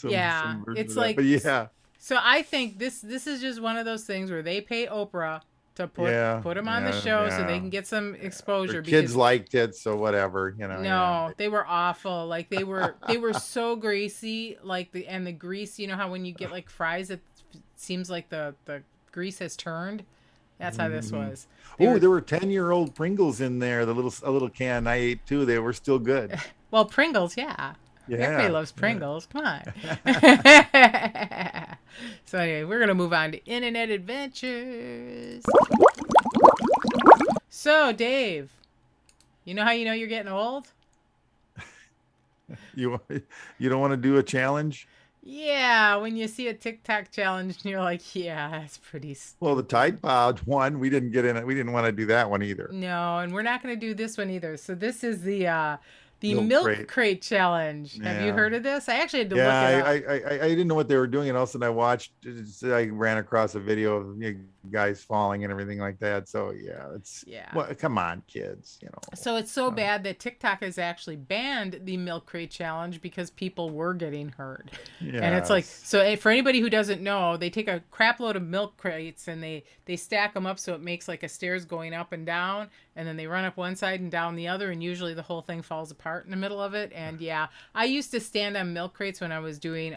Speaker 2: Yeah,
Speaker 1: some version
Speaker 2: it's
Speaker 1: of that.
Speaker 2: like
Speaker 1: But yeah,
Speaker 2: so. I think this is just one of those things where they pay Oprah to
Speaker 1: yeah,
Speaker 2: put them on the
Speaker 1: yeah,
Speaker 2: show so they
Speaker 1: yeah.
Speaker 2: can get some
Speaker 1: Their
Speaker 2: exposure
Speaker 1: kids
Speaker 2: because
Speaker 1: liked it, so whatever, yeah.
Speaker 2: no, they were awful. Like they were so greasy. Like the grease. You know how when you get like fries, it seems like the grease has turned. That's how this
Speaker 1: Hmm.
Speaker 2: was. They
Speaker 1: Oh,
Speaker 2: were
Speaker 1: there were 10-year-old Pringles in there. A little can I ate too. They were still good.
Speaker 2: well Pringles, yeah. Everybody
Speaker 1: Yeah,
Speaker 2: loves
Speaker 1: yeah.
Speaker 2: Pringles. Come on. So anyway, we're gonna move on to internet adventures. So Dave, you know how you know you're getting old?
Speaker 1: You you don't want to do a challenge?
Speaker 2: Yeah, when you see a TikTok challenge and you're like, yeah, that's pretty
Speaker 1: Well, the Tide
Speaker 2: stupid.
Speaker 1: Pod one, we didn't get in it. We didn't want to do that one either.
Speaker 2: No, and we're not going to do this one either. So this is the
Speaker 1: Milk
Speaker 2: milk
Speaker 1: crate.
Speaker 2: crate challenge. Have you
Speaker 1: Yeah.
Speaker 2: heard of this? I actually had to
Speaker 1: Yeah,
Speaker 2: look it up.
Speaker 1: I didn't know what they were doing, and all of a sudden I watched. I ran across a video of guys falling and everything like that. So yeah, it's
Speaker 2: Yeah.
Speaker 1: well, come on, kids,
Speaker 2: So it's so
Speaker 1: Um,
Speaker 2: bad that TikTok has actually banned the milk crate challenge because people were getting hurt. And it's like,
Speaker 1: yes.
Speaker 2: so for anybody who doesn't know, they take a crap load of milk crates and they stack them up so it makes like a stairs going up and down, and then they run up one side and down the other, and usually the whole thing falls apart in the middle of it. And yeah, I used to stand on milk crates when I was doing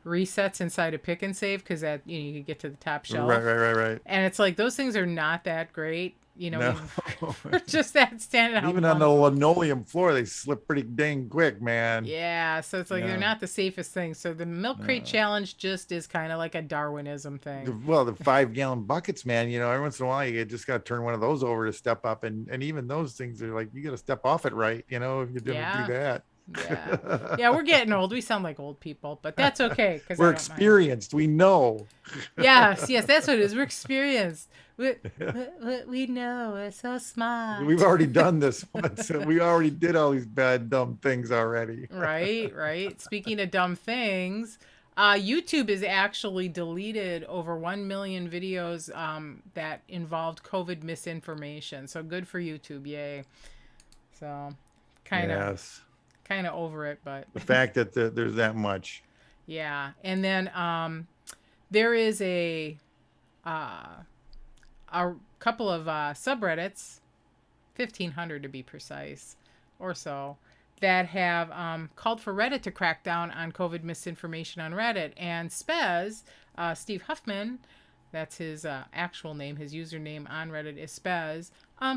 Speaker 2: resets inside a pick and save because that you could get to the top
Speaker 1: Right,
Speaker 2: shelf,
Speaker 1: right, right, right.
Speaker 2: and it's like those things are not that great,
Speaker 1: No.
Speaker 2: even for just that standing
Speaker 1: And
Speaker 2: on
Speaker 1: even on
Speaker 2: one
Speaker 1: the
Speaker 2: foot.
Speaker 1: linoleum floor, they slip pretty dang quick, man.
Speaker 2: Yeah, so it's like they're
Speaker 1: Yeah.
Speaker 2: not the safest thing. So the milk crate
Speaker 1: Uh,
Speaker 2: challenge just is kind of like a Darwinism thing.
Speaker 1: well, the 5-gallon buckets, man. Every once in a while, you just got to turn one of those over to step up, and even those things are like you got to step off it right. If you didn't do
Speaker 2: Yeah,
Speaker 1: that.
Speaker 2: yeah, yeah. We're getting old. We sound like old people, but that's okay because I
Speaker 1: We're
Speaker 2: don't mind.
Speaker 1: experienced. We know.
Speaker 2: Yes, yes, that's what it is. We're experienced. We know. We're so
Speaker 1: We've
Speaker 2: smart.
Speaker 1: already done this once. We already did all these bad, dumb things already.
Speaker 2: Right, right. Speaking of dumb things, YouTube has actually deleted over 1 million videos that involved COVID misinformation. So good for YouTube, yay. So kind of
Speaker 1: Yes.
Speaker 2: kind of over it, but
Speaker 1: The fact that there's that much.
Speaker 2: yeah. And then there is uh, a couple of subreddits 1,500 to be precise, or so, that have called for Reddit to crack down on COVID misinformation on Reddit. And Spez, Steve Huffman, that's his actual name, his username on Reddit is Spez,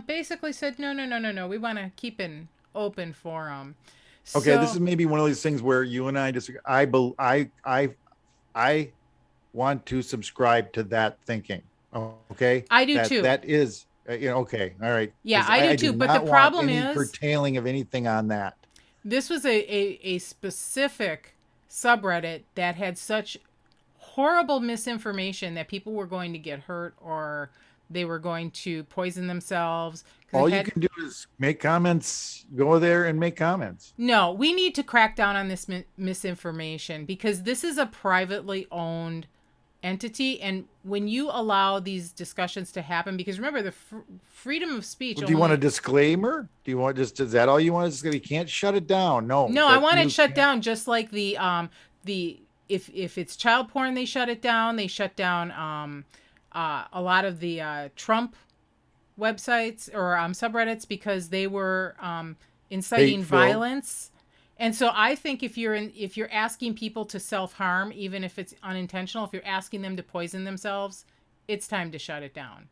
Speaker 2: basically said, no, no, no, no, no, we want to keep an open forum.
Speaker 1: Okay, this is
Speaker 2: So
Speaker 1: maybe one of these things where you and I disagree. I want to subscribe to that thinking. Okay,
Speaker 2: I do
Speaker 1: that
Speaker 2: too.
Speaker 1: that is okay, all right,
Speaker 2: Yeah,
Speaker 1: because
Speaker 2: I do
Speaker 1: I do
Speaker 2: too. But the
Speaker 1: not want
Speaker 2: problem
Speaker 1: any
Speaker 2: is,
Speaker 1: curtailing of anything on that.
Speaker 2: this was a specific subreddit that had such horrible misinformation that people were going to get hurt or they were going to poison themselves because
Speaker 1: All
Speaker 2: they
Speaker 1: you
Speaker 2: had.
Speaker 1: can do is make comments, go there and make comments.
Speaker 2: No, we need to crack down on this misinformation because this is a privately owned entity. And when you allow these discussions to happen, because remember, the freedom of speech
Speaker 1: Well, do you want a
Speaker 2: only.
Speaker 1: disclaimer? Do you want just is that all you want? Is you can't shut it down? No,
Speaker 2: No, I
Speaker 1: that
Speaker 2: want it
Speaker 1: you
Speaker 2: shut
Speaker 1: can't.
Speaker 2: down just like the if it's child porn, they shut it down. They shut down a lot of the Trump websites or subreddits because they were inciting
Speaker 1: Hate filled.
Speaker 2: violence. And so I think if you're asking people to self-harm, even if it's unintentional, if you're asking them to poison themselves, it's time to shut it down.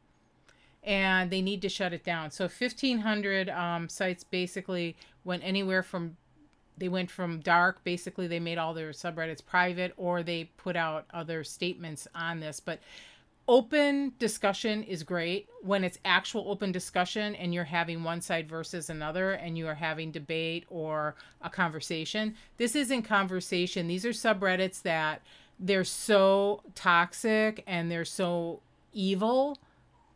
Speaker 2: And they need to shut it down. So 1,500 sites basically went anywhere from, they went from dark, basically they made all their subreddits private, or they put out other statements on this. But open discussion is great when it's actual open discussion and you're having one side versus another and you are having debate or a conversation. This isn't conversation. These are subreddits that they're so toxic and they're so evil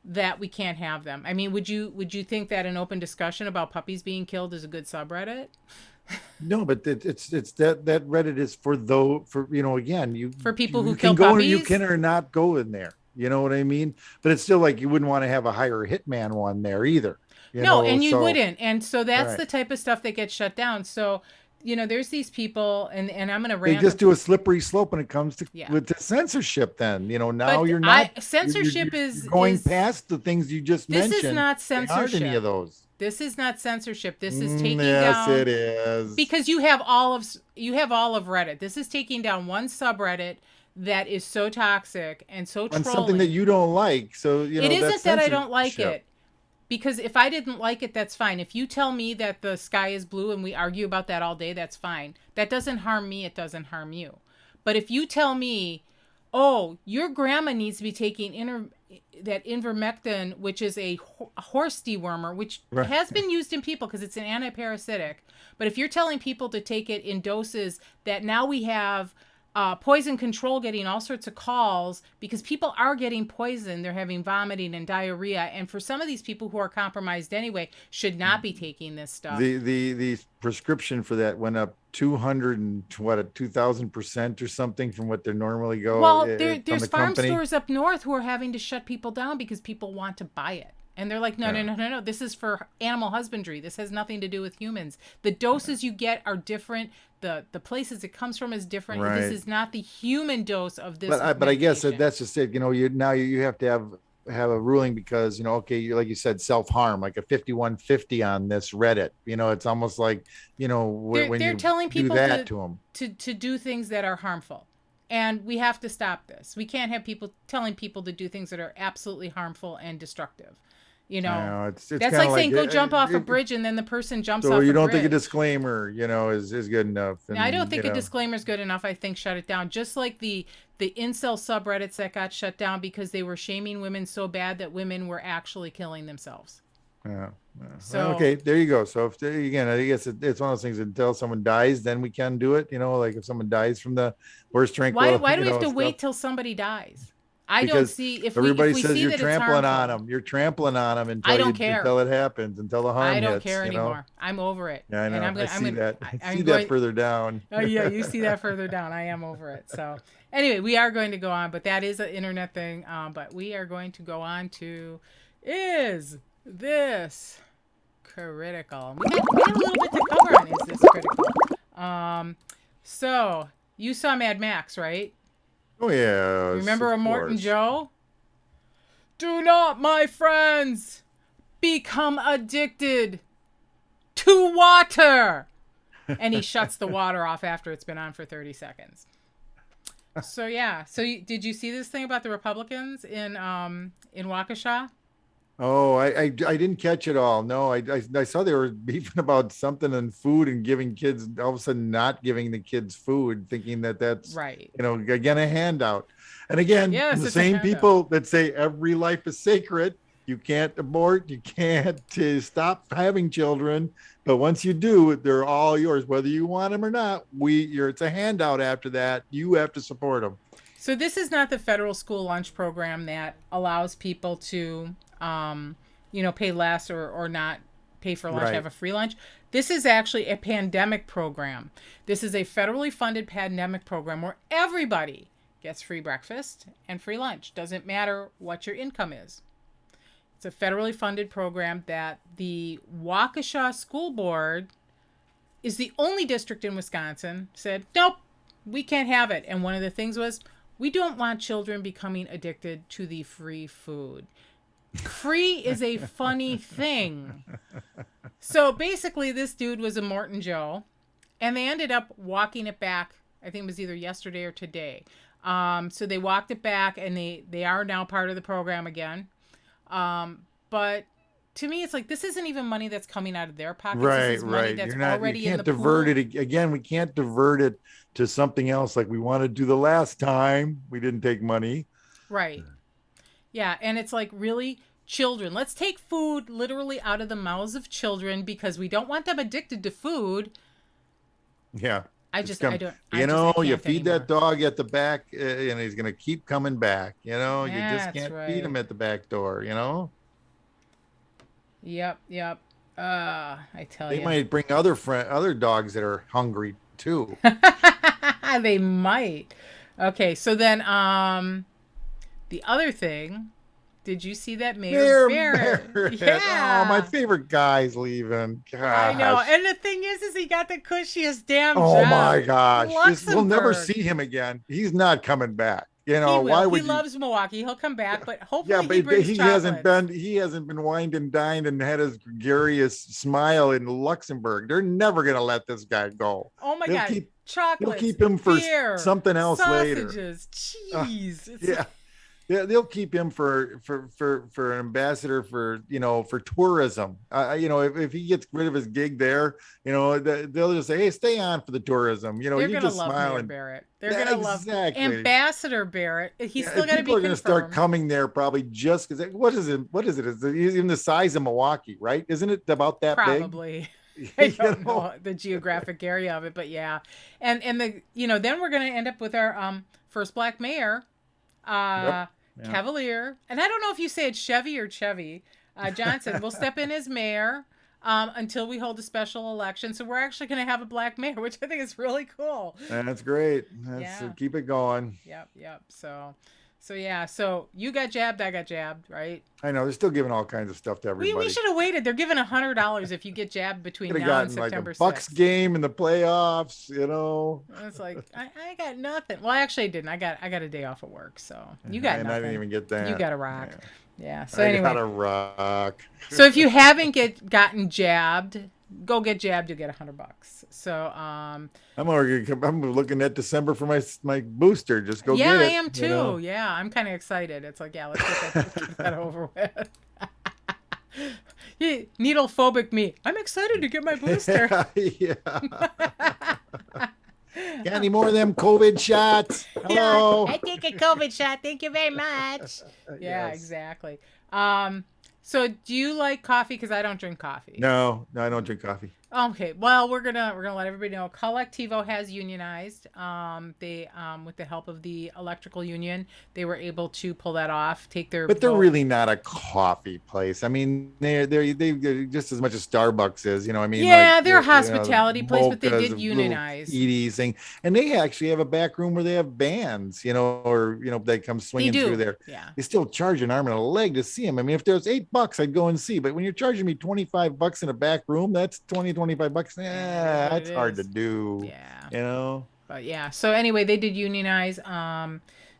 Speaker 2: that we can't have them. I mean, would you think that an open discussion about puppies being killed is a good subreddit?
Speaker 1: No, but it's that Reddit is for though for again
Speaker 2: For people who
Speaker 1: you
Speaker 2: kill
Speaker 1: can go or you
Speaker 2: puppies?
Speaker 1: can or not go in there. You know what I mean? But it's still like you wouldn't want to have a higher hitman one there either.
Speaker 2: No, and you
Speaker 1: So
Speaker 2: wouldn't. And so
Speaker 1: all
Speaker 2: that's
Speaker 1: right,
Speaker 2: the type of stuff that gets shut down. So, there's these people, and I'm going to
Speaker 1: they
Speaker 2: rant.
Speaker 1: just do a slippery slope when it comes to
Speaker 2: Yeah.
Speaker 1: with the censorship. Then now
Speaker 2: But
Speaker 1: you're
Speaker 2: I
Speaker 1: not
Speaker 2: censorship
Speaker 1: you're
Speaker 2: is
Speaker 1: going
Speaker 2: is
Speaker 1: past the things you just
Speaker 2: this is
Speaker 1: mentioned.
Speaker 2: not
Speaker 1: They aren't any of
Speaker 2: censorship.
Speaker 1: those.
Speaker 2: This is not censorship. This is taking
Speaker 1: Yes,
Speaker 2: down,
Speaker 1: it is.
Speaker 2: because you have all of Reddit. This is taking down one subreddit that is so toxic and so
Speaker 1: On something that
Speaker 2: trolling.
Speaker 1: you don't like. So,
Speaker 2: It
Speaker 1: that's
Speaker 2: isn't that I don't like
Speaker 1: censorship.
Speaker 2: it. Because if I didn't like it, that's fine. If you tell me that the sky is blue and we argue about that all day, that's fine. That doesn't harm me. It doesn't harm you. But if you tell me, oh, your grandma needs to be taking that ivermectin, which is a horse dewormer, which
Speaker 1: Right.
Speaker 2: has been used in people because it's an antiparasitic. But if you're telling people to take it in doses that now we have poison control getting all sorts of calls because people are getting poisoned. They're having vomiting and diarrhea. And for some of these people who are compromised anyway, should not be taking this stuff.
Speaker 1: The prescription for that went up 200 and what a 2,000% or something from what they normally go
Speaker 2: Well,
Speaker 1: from
Speaker 2: there's
Speaker 1: the
Speaker 2: farm
Speaker 1: company.
Speaker 2: stores up north who are having to shut people down because people want to buy it. And they're like, no, no,
Speaker 1: Yeah,
Speaker 2: no, no, no. This is for animal husbandry. This has nothing to do with humans. The doses you get are different. The places it comes from is different. This
Speaker 1: right.
Speaker 2: is not the human dose of this
Speaker 1: But I guess
Speaker 2: medication.
Speaker 1: that's just it. You have to have a ruling because okay, you like you said, self harm, like a 5150 on this Reddit. It's almost like when
Speaker 2: They're
Speaker 1: you
Speaker 2: telling
Speaker 1: do
Speaker 2: people
Speaker 1: that
Speaker 2: to
Speaker 1: to them.
Speaker 2: to do things that are harmful. And we have to stop this. We can't have people telling people to do things that are absolutely harmful and destructive. You
Speaker 1: I
Speaker 2: know,
Speaker 1: know it's
Speaker 2: that's
Speaker 1: kind of
Speaker 2: like
Speaker 1: like
Speaker 2: saying go jump off a bridge and then the person jumps
Speaker 1: so
Speaker 2: off
Speaker 1: you
Speaker 2: a
Speaker 1: don't think a
Speaker 2: bridge.
Speaker 1: disclaimer, is good enough,
Speaker 2: Now, I don't
Speaker 1: and
Speaker 2: think a disclaimer is good enough. I think shut it down. Just like the incel subreddits that got shut down because they were shaming women so bad that women were actually killing themselves.
Speaker 1: yeah. Well,
Speaker 2: So
Speaker 1: okay, there you go. So if again, I guess it's one of those things. Until someone dies, then we can do it. Like if someone dies from the horse tranquil,
Speaker 2: why do we have to
Speaker 1: stuff,
Speaker 2: wait till somebody dies? I don't
Speaker 1: because
Speaker 2: see if
Speaker 1: everybody
Speaker 2: we
Speaker 1: says
Speaker 2: see
Speaker 1: you're
Speaker 2: that it's
Speaker 1: trampling on
Speaker 2: harmful.
Speaker 1: them. You're trampling on them
Speaker 2: I
Speaker 1: until
Speaker 2: don't care.
Speaker 1: it happens, until the
Speaker 2: I
Speaker 1: harm
Speaker 2: don't
Speaker 1: hits.
Speaker 2: care anymore. I'm over it.
Speaker 1: Yeah, I
Speaker 2: And
Speaker 1: know. I
Speaker 2: I'm
Speaker 1: see
Speaker 2: gonna
Speaker 1: that. I see
Speaker 2: I'm
Speaker 1: that
Speaker 2: going.
Speaker 1: further down.
Speaker 2: Oh yeah, you see that further down. I am over it. So anyway, we are going to go on, but that is an internet thing. But we are going to go on to, is this critical? We had a little bit to cover on is this critical. Um, so you saw Mad Max, right?
Speaker 1: Oh yes,
Speaker 2: Remember
Speaker 1: of
Speaker 2: a Morton
Speaker 1: course.
Speaker 2: Joe? Do not, my friends, become addicted to water. And he shuts the water off after it's been on for 30 seconds. So yeah. So did you see this thing about the Republicans in Waukesha?
Speaker 1: Oh, I didn't catch it all. No, I saw they were beefing about something in food and giving kids all of a sudden not giving the kids food, thinking that that's,
Speaker 2: Right.
Speaker 1: again, a handout. And again,
Speaker 2: Yes,
Speaker 1: the
Speaker 2: it's a
Speaker 1: same
Speaker 2: handout.
Speaker 1: people that say every life is sacred, you can't abort, you can't stop having children, but once you do, they're all yours, whether you want them or not. It's a handout after that. You have to support them.
Speaker 2: So this is not the federal school lunch program that allows people to, pay less or not pay for lunch,
Speaker 1: Right.
Speaker 2: have a free lunch. This is actually a pandemic program. This is a federally funded pandemic program where everybody gets free breakfast and free lunch. Doesn't matter what your income is. It's a federally funded program that the Waukesha School Board is the only district in Wisconsin said, nope, we can't have it. And one of the things was, we don't want children becoming addicted to the free food. Free is a funny thing. So basically, this dude was a Morton Joe, and they ended up walking it back. I think it was either yesterday or today. So they walked it back, and they are now part of the program again. But to me, it's like, this isn't even money that's coming out of their pockets. This
Speaker 1: Right,
Speaker 2: is money
Speaker 1: right.
Speaker 2: that's
Speaker 1: You
Speaker 2: already in
Speaker 1: can't
Speaker 2: the
Speaker 1: divert
Speaker 2: pool.
Speaker 1: it again. We can't divert it to something else like we want to do the last time. We didn't take money.
Speaker 2: Right. Yeah, and it's like, really, children. Let's take food literally out of the mouths of children because we don't want them addicted to food.
Speaker 1: Yeah.
Speaker 2: I
Speaker 1: It's
Speaker 2: just I
Speaker 1: come,
Speaker 2: don't I
Speaker 1: you
Speaker 2: can't
Speaker 1: feed that
Speaker 2: anymore.
Speaker 1: dog at the back and he's going to keep coming back. You just
Speaker 2: That's
Speaker 1: can't feed him
Speaker 2: right.
Speaker 1: at the back door.
Speaker 2: Yep, yep. I tell
Speaker 1: They
Speaker 2: you.
Speaker 1: might bring other dogs that are hungry too.
Speaker 2: They might. Okay, so then the other thing, did you see that Mayor
Speaker 1: Mayor
Speaker 2: Barrett?
Speaker 1: Barrett. Oh, my
Speaker 2: Yeah.
Speaker 1: favorite guy's leaving.
Speaker 2: I know.
Speaker 1: Gosh.
Speaker 2: And the thing is he got the cushiest damn
Speaker 1: Oh
Speaker 2: job.
Speaker 1: my gosh. We'll never
Speaker 2: Luxembourg.
Speaker 1: see him again. He's not coming back.
Speaker 2: He will.
Speaker 1: Why
Speaker 2: He
Speaker 1: would you?
Speaker 2: loves Milwaukee. He'll come back, but
Speaker 1: Yeah,
Speaker 2: hopefully he
Speaker 1: but
Speaker 2: brings chocolates.
Speaker 1: he hasn't been wined and dined and had his gregarious smile in Luxembourg. They're never gonna let this guy go.
Speaker 2: Oh my
Speaker 1: They'll
Speaker 2: God.
Speaker 1: keep they'll
Speaker 2: Chocolates,
Speaker 1: keep him for
Speaker 2: beer,
Speaker 1: something else later.
Speaker 2: sausages,
Speaker 1: Uh,
Speaker 2: cheese. It's
Speaker 1: yeah. Yeah, they'll keep him for an ambassador for tourism. If he gets rid of his gig there, they'll just say, "Hey, stay on for the tourism."
Speaker 2: they're
Speaker 1: You
Speaker 2: going to
Speaker 1: just
Speaker 2: love
Speaker 1: smile
Speaker 2: Mayor
Speaker 1: and
Speaker 2: Barrett. They're going
Speaker 1: yeah,
Speaker 2: to love
Speaker 1: exactly.
Speaker 2: Ambassador Barrett. He's
Speaker 1: Yeah,
Speaker 2: still got to
Speaker 1: people
Speaker 2: be
Speaker 1: are going to start
Speaker 2: confirmed.
Speaker 1: coming there probably just because. What is it? What is it? Is it even the size of Milwaukee? Right? Isn't it about that big?
Speaker 2: Probably. I
Speaker 1: you
Speaker 2: don't
Speaker 1: know?
Speaker 2: know the geographic area of it, but yeah. And then we're going to end up with our first black mayor,
Speaker 1: Yep.
Speaker 2: uh,
Speaker 1: Yeah.
Speaker 2: Cavalier. And I don't know if you say it's Chevy or Chevy. Johnson will step in as mayor until we hold a special election. So we're actually going to have a black mayor, which I think is really cool.
Speaker 1: That's great. That's
Speaker 2: Yeah.
Speaker 1: keep it going.
Speaker 2: Yep. Yep. So yeah. So you got jabbed. I got jabbed. Right.
Speaker 1: I know they're still giving all kinds of stuff to
Speaker 2: We
Speaker 1: everybody.
Speaker 2: should have waited. They're giving $100 if you get jabbed between
Speaker 1: Could have
Speaker 2: now and
Speaker 1: gotten like a
Speaker 2: September
Speaker 1: Bucks
Speaker 2: 6th.
Speaker 1: game in the playoffs.
Speaker 2: It's like I got nothing. Well, actually, I didn't. I got a day off of work, so you got
Speaker 1: And I didn't
Speaker 2: nothing.
Speaker 1: even get
Speaker 2: You
Speaker 1: that.
Speaker 2: got a rock.
Speaker 1: Yeah.
Speaker 2: Yeah. So
Speaker 1: I got
Speaker 2: anyway,
Speaker 1: a rock.
Speaker 2: so if you haven't gotten jabbed, go get jabbed. You'll get $100. So
Speaker 1: I'm looking at December for my booster. Just go
Speaker 2: yeah,
Speaker 1: get
Speaker 2: I
Speaker 1: it.
Speaker 2: am too. Yeah, I'm kind of excited. It's like, yeah, let's get that over with. Needle phobic me. I'm excited to get my booster.
Speaker 1: Yeah. Got any more of them COVID shots?
Speaker 2: Yeah,
Speaker 1: Hello.
Speaker 2: I take a COVID shot. Thank you very much. Yeah,
Speaker 1: Yes.
Speaker 2: exactly. So do you like coffee? Because I don't drink coffee.
Speaker 1: No, I don't drink coffee.
Speaker 2: Okay, well we're gonna let everybody know. Collectivo has unionized. They with the help of the electrical union, they were able to pull that off. Take their
Speaker 1: But they're
Speaker 2: vote.
Speaker 1: really not a coffee place. I mean, they're just as much as Starbucks is. I mean,
Speaker 2: Yeah,
Speaker 1: like
Speaker 2: they're a hospitality place, but they
Speaker 1: mochas,
Speaker 2: did
Speaker 1: little
Speaker 2: unionize.
Speaker 1: Edie's thing, and they actually have a back room where they have bands. Or they come
Speaker 2: They
Speaker 1: swinging through
Speaker 2: do.
Speaker 1: there.
Speaker 2: Yeah.
Speaker 1: They still charge an arm and a leg to see them. I mean, if there's $8, I'd go and see. But when you're charging me $25 in a back room, that's 25 bucks.
Speaker 2: Yeah, it is what
Speaker 1: That's
Speaker 2: it
Speaker 1: hard to
Speaker 2: is.
Speaker 1: do.
Speaker 2: Yeah.
Speaker 1: You know.
Speaker 2: But yeah. So anyway, they did unionize.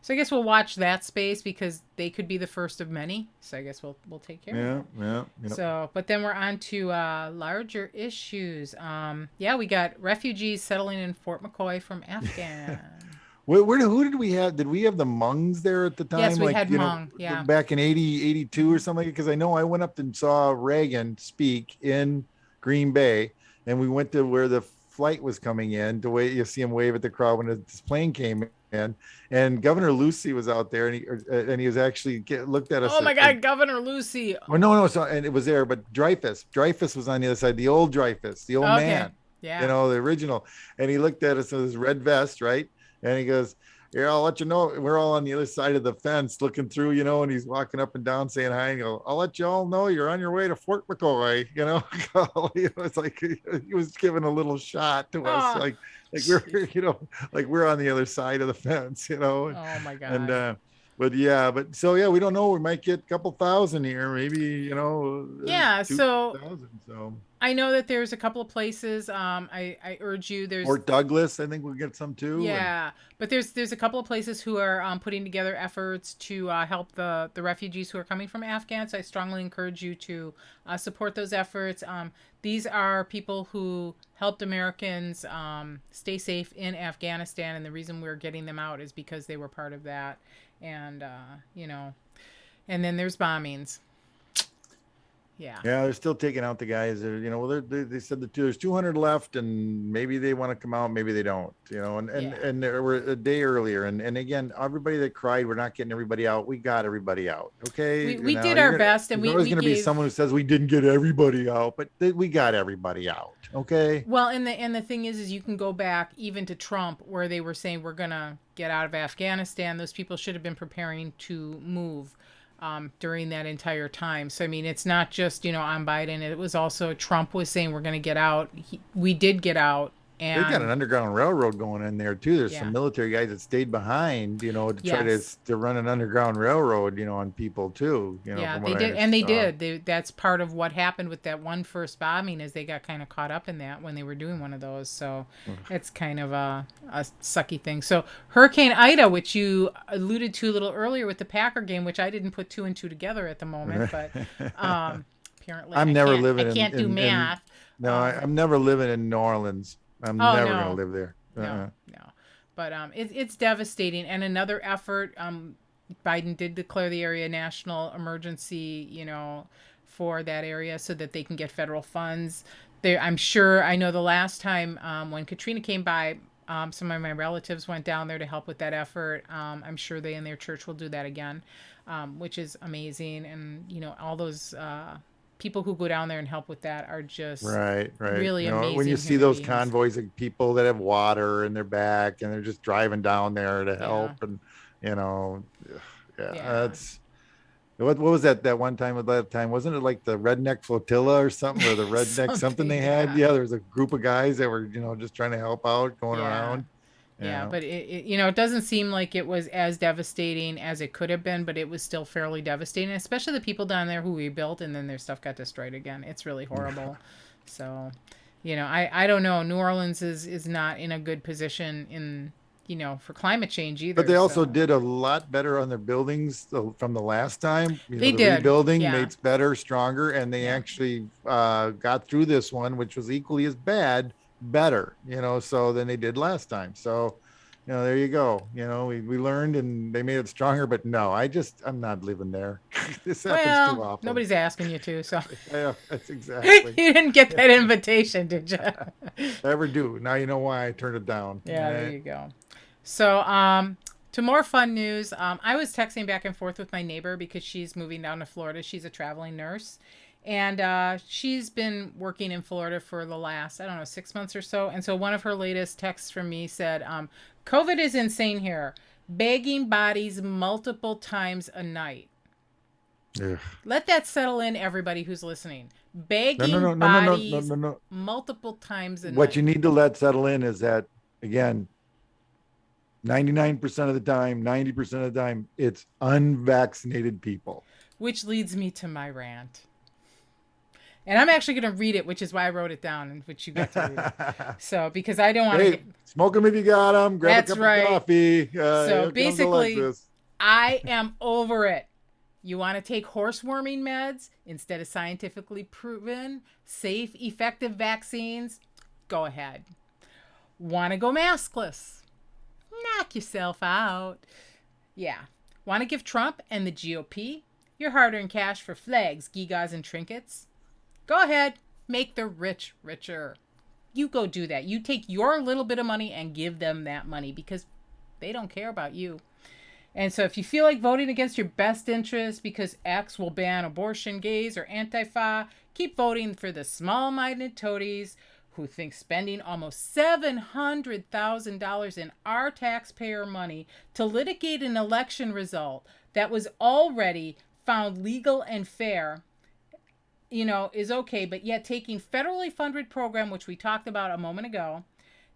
Speaker 2: So I guess we'll watch that space because they could be the first of many. So I guess we'll take care of
Speaker 1: Yeah,
Speaker 2: that.
Speaker 1: yeah, yeah.
Speaker 2: So, but then we're on to larger issues. Yeah, we got refugees settling in Fort McCoy from Afghan.
Speaker 1: Who did we have? Did we have the Hmongs there at the
Speaker 2: Yes,
Speaker 1: time?
Speaker 2: we
Speaker 1: Like,
Speaker 2: had Hmong. Yeah.
Speaker 1: back in 80, 82 or something? Because I know I went up and saw Reagan speak in Green Bay, and we went to where the flight was coming in to wait. You see him wave at the crowd when his plane came in, and Governor Lucy was out there, and he was actually looked at us.
Speaker 2: Oh my God, Governor Lucy.
Speaker 1: Well, no, so and it was there, but Dreyfus was on the other side, the old Dreyfus, the old
Speaker 2: Okay.
Speaker 1: man,
Speaker 2: Yeah.
Speaker 1: the original. And he looked at us with his red vest, right? And he goes, "Here, I'll let you know." We're all on the other side of the fence looking through, and he's walking up and down saying hi. And go, "I'll let you all know you're on your way to Fort McCoy." It was like he was giving a little shot to us,
Speaker 2: Oh,
Speaker 1: like we're, like we're on the other side of the fence.
Speaker 2: oh my
Speaker 1: And
Speaker 2: God.
Speaker 1: but yeah, but so yeah, we don't know. We might get a couple thousand here, maybe
Speaker 2: Yeah.
Speaker 1: two
Speaker 2: So
Speaker 1: thousand. So
Speaker 2: I know that there's a couple of places. I urge you. There's
Speaker 1: Fort Douglas, I think we'll get some too. And
Speaker 2: Yeah, but there's a couple of places who are putting together efforts to help the refugees who are coming from Afghan. So I strongly encourage you to support those efforts. These are people who helped Americans stay safe in Afghanistan, and the reason we're getting them out is because they were part of that. And and then there's bombings. Yeah.
Speaker 1: yeah, they're still taking out the guys. They said there's 200 left, and maybe they want to come out, maybe they don't.
Speaker 2: Yeah.
Speaker 1: And they were a day earlier, and again, everybody that cried, we're not getting everybody out. We got everybody out. Okay,
Speaker 2: We did our best, and
Speaker 1: there's always
Speaker 2: we
Speaker 1: gonna be
Speaker 2: gave.
Speaker 1: someone who says we didn't get everybody out, but we got everybody out. Okay.
Speaker 2: Well, and the thing is you can go back even to Trump, where they were saying we're gonna get out of Afghanistan. Those people should have been preparing to move during that entire time. So I mean, it's not just on Biden. It was also Trump was saying we're gonna get out. We did get out,
Speaker 1: They've got an
Speaker 2: and
Speaker 1: underground railroad going in there too. There's
Speaker 2: yeah,
Speaker 1: some military guys that stayed behind, to try
Speaker 2: yes.
Speaker 1: to run an underground railroad, on people too,
Speaker 2: Yeah,
Speaker 1: from what
Speaker 2: they
Speaker 1: I
Speaker 2: did, and they
Speaker 1: saw.
Speaker 2: did. That's part of what happened with that one first bombing, is they got kind of caught up in that when they were doing one of those. So it's kind of a sucky thing. So Hurricane Ida, which you alluded to a little earlier with the Packer game, which I didn't put two and two together at the moment, but um, apparently
Speaker 1: I'm
Speaker 2: I
Speaker 1: never
Speaker 2: can't. I
Speaker 1: living
Speaker 2: can't do
Speaker 1: in
Speaker 2: math.
Speaker 1: no,
Speaker 2: Um,
Speaker 1: I'm never living in New Orleans. I'm
Speaker 2: oh
Speaker 1: never gonna
Speaker 2: no,
Speaker 1: live there.
Speaker 2: no, no. But it's devastating. And another effort, Biden did declare the area a national emergency, for that area so that they can get federal funds. I'm sure, I know the last time when Katrina came by, some of my relatives went down there to help with that effort. I'm sure they in their church will do that again, which is amazing. And, all those people who go down there and help with that are just
Speaker 1: Right, right.
Speaker 2: really
Speaker 1: When you
Speaker 2: amazing
Speaker 1: see
Speaker 2: human
Speaker 1: those
Speaker 2: beings.
Speaker 1: convoys of people that have water in their back and they're just driving down there to
Speaker 2: Yeah.
Speaker 1: help, and you know, yeah,
Speaker 2: Yeah.
Speaker 1: that's what was that one time at that time? Wasn't it like the redneck flotilla or something, or the redneck something
Speaker 2: Something,
Speaker 1: they had?
Speaker 2: yeah.
Speaker 1: Yeah, there was a group of guys that were, just trying to help out going
Speaker 2: Yeah.
Speaker 1: around.
Speaker 2: Yeah,
Speaker 1: Yeah.
Speaker 2: but it doesn't seem like it was as devastating as it could have been, but it was still fairly devastating, especially the people down there who rebuilt and then their stuff got destroyed again. It's really horrible. So, I don't know. New Orleans is not in a good position for climate change
Speaker 1: But
Speaker 2: either.
Speaker 1: they also
Speaker 2: So
Speaker 1: did a lot better on their buildings from the last time.
Speaker 2: they
Speaker 1: The
Speaker 2: did.
Speaker 1: rebuilding
Speaker 2: Yeah.
Speaker 1: made it better, stronger, and they
Speaker 2: Yeah.
Speaker 1: actually got through this one, which was equally as bad, better, so than they did last time. So, there you go. We learned and they made it stronger. But no, I'm not living there. This happens too
Speaker 2: Well,
Speaker 1: often.
Speaker 2: nobody's asking you to, so
Speaker 1: Yeah, that's
Speaker 2: you
Speaker 1: exactly.
Speaker 2: didn't get that invitation, did you?
Speaker 1: Ever do. Now you know why I turned it down. All
Speaker 2: Yeah, there
Speaker 1: right.
Speaker 2: you go. So, to more fun news, I was texting back and forth with my neighbor because she's moving down to Florida. She's a traveling nurse, and she's been working in Florida for the last, I don't know, 6 months or so. And so, one of her latest texts from me said, "COVID is insane here, bagging bodies multiple times a night."
Speaker 1: Ugh.
Speaker 2: Let that settle in, everybody who's listening.
Speaker 1: No, no,
Speaker 2: Bagging
Speaker 1: no, no, no, no, no,
Speaker 2: bodies
Speaker 1: no, no.
Speaker 2: multiple times a
Speaker 1: What you
Speaker 2: night,
Speaker 1: need to let settle in is that, again, 99% of the time, 90% of the time, it's unvaccinated people.
Speaker 2: which leads me to my rant. And I'm actually going to read it, which is why I wrote it down, and which you got to read it. So, because I don't want to
Speaker 1: Hey,
Speaker 2: get.
Speaker 1: smoke them if you got them. Grab a
Speaker 2: That's
Speaker 1: cup of
Speaker 2: right.
Speaker 1: coffee.
Speaker 2: So
Speaker 1: Here comes
Speaker 2: basically,
Speaker 1: Alexis.
Speaker 2: I am over it. You want to take horse worming meds instead of scientifically proven, safe, effective vaccines? Go ahead. Want to go maskless? Knock yourself out. Yeah. Want to give Trump and the GOP your hard earned cash for flags, gewgaws, and trinkets? Go ahead. Make the rich richer. You go do that. You take your little bit of money and give them that money because they don't care about you. And so if you feel like voting against your best interest because X will ban abortion, gays, or Antifa, keep voting for the small-minded toadies who think spending almost $700,000 in our taxpayer money to litigate an election result that was already found legal and fair, is okay, but yet taking federally funded program, which we talked about a moment ago,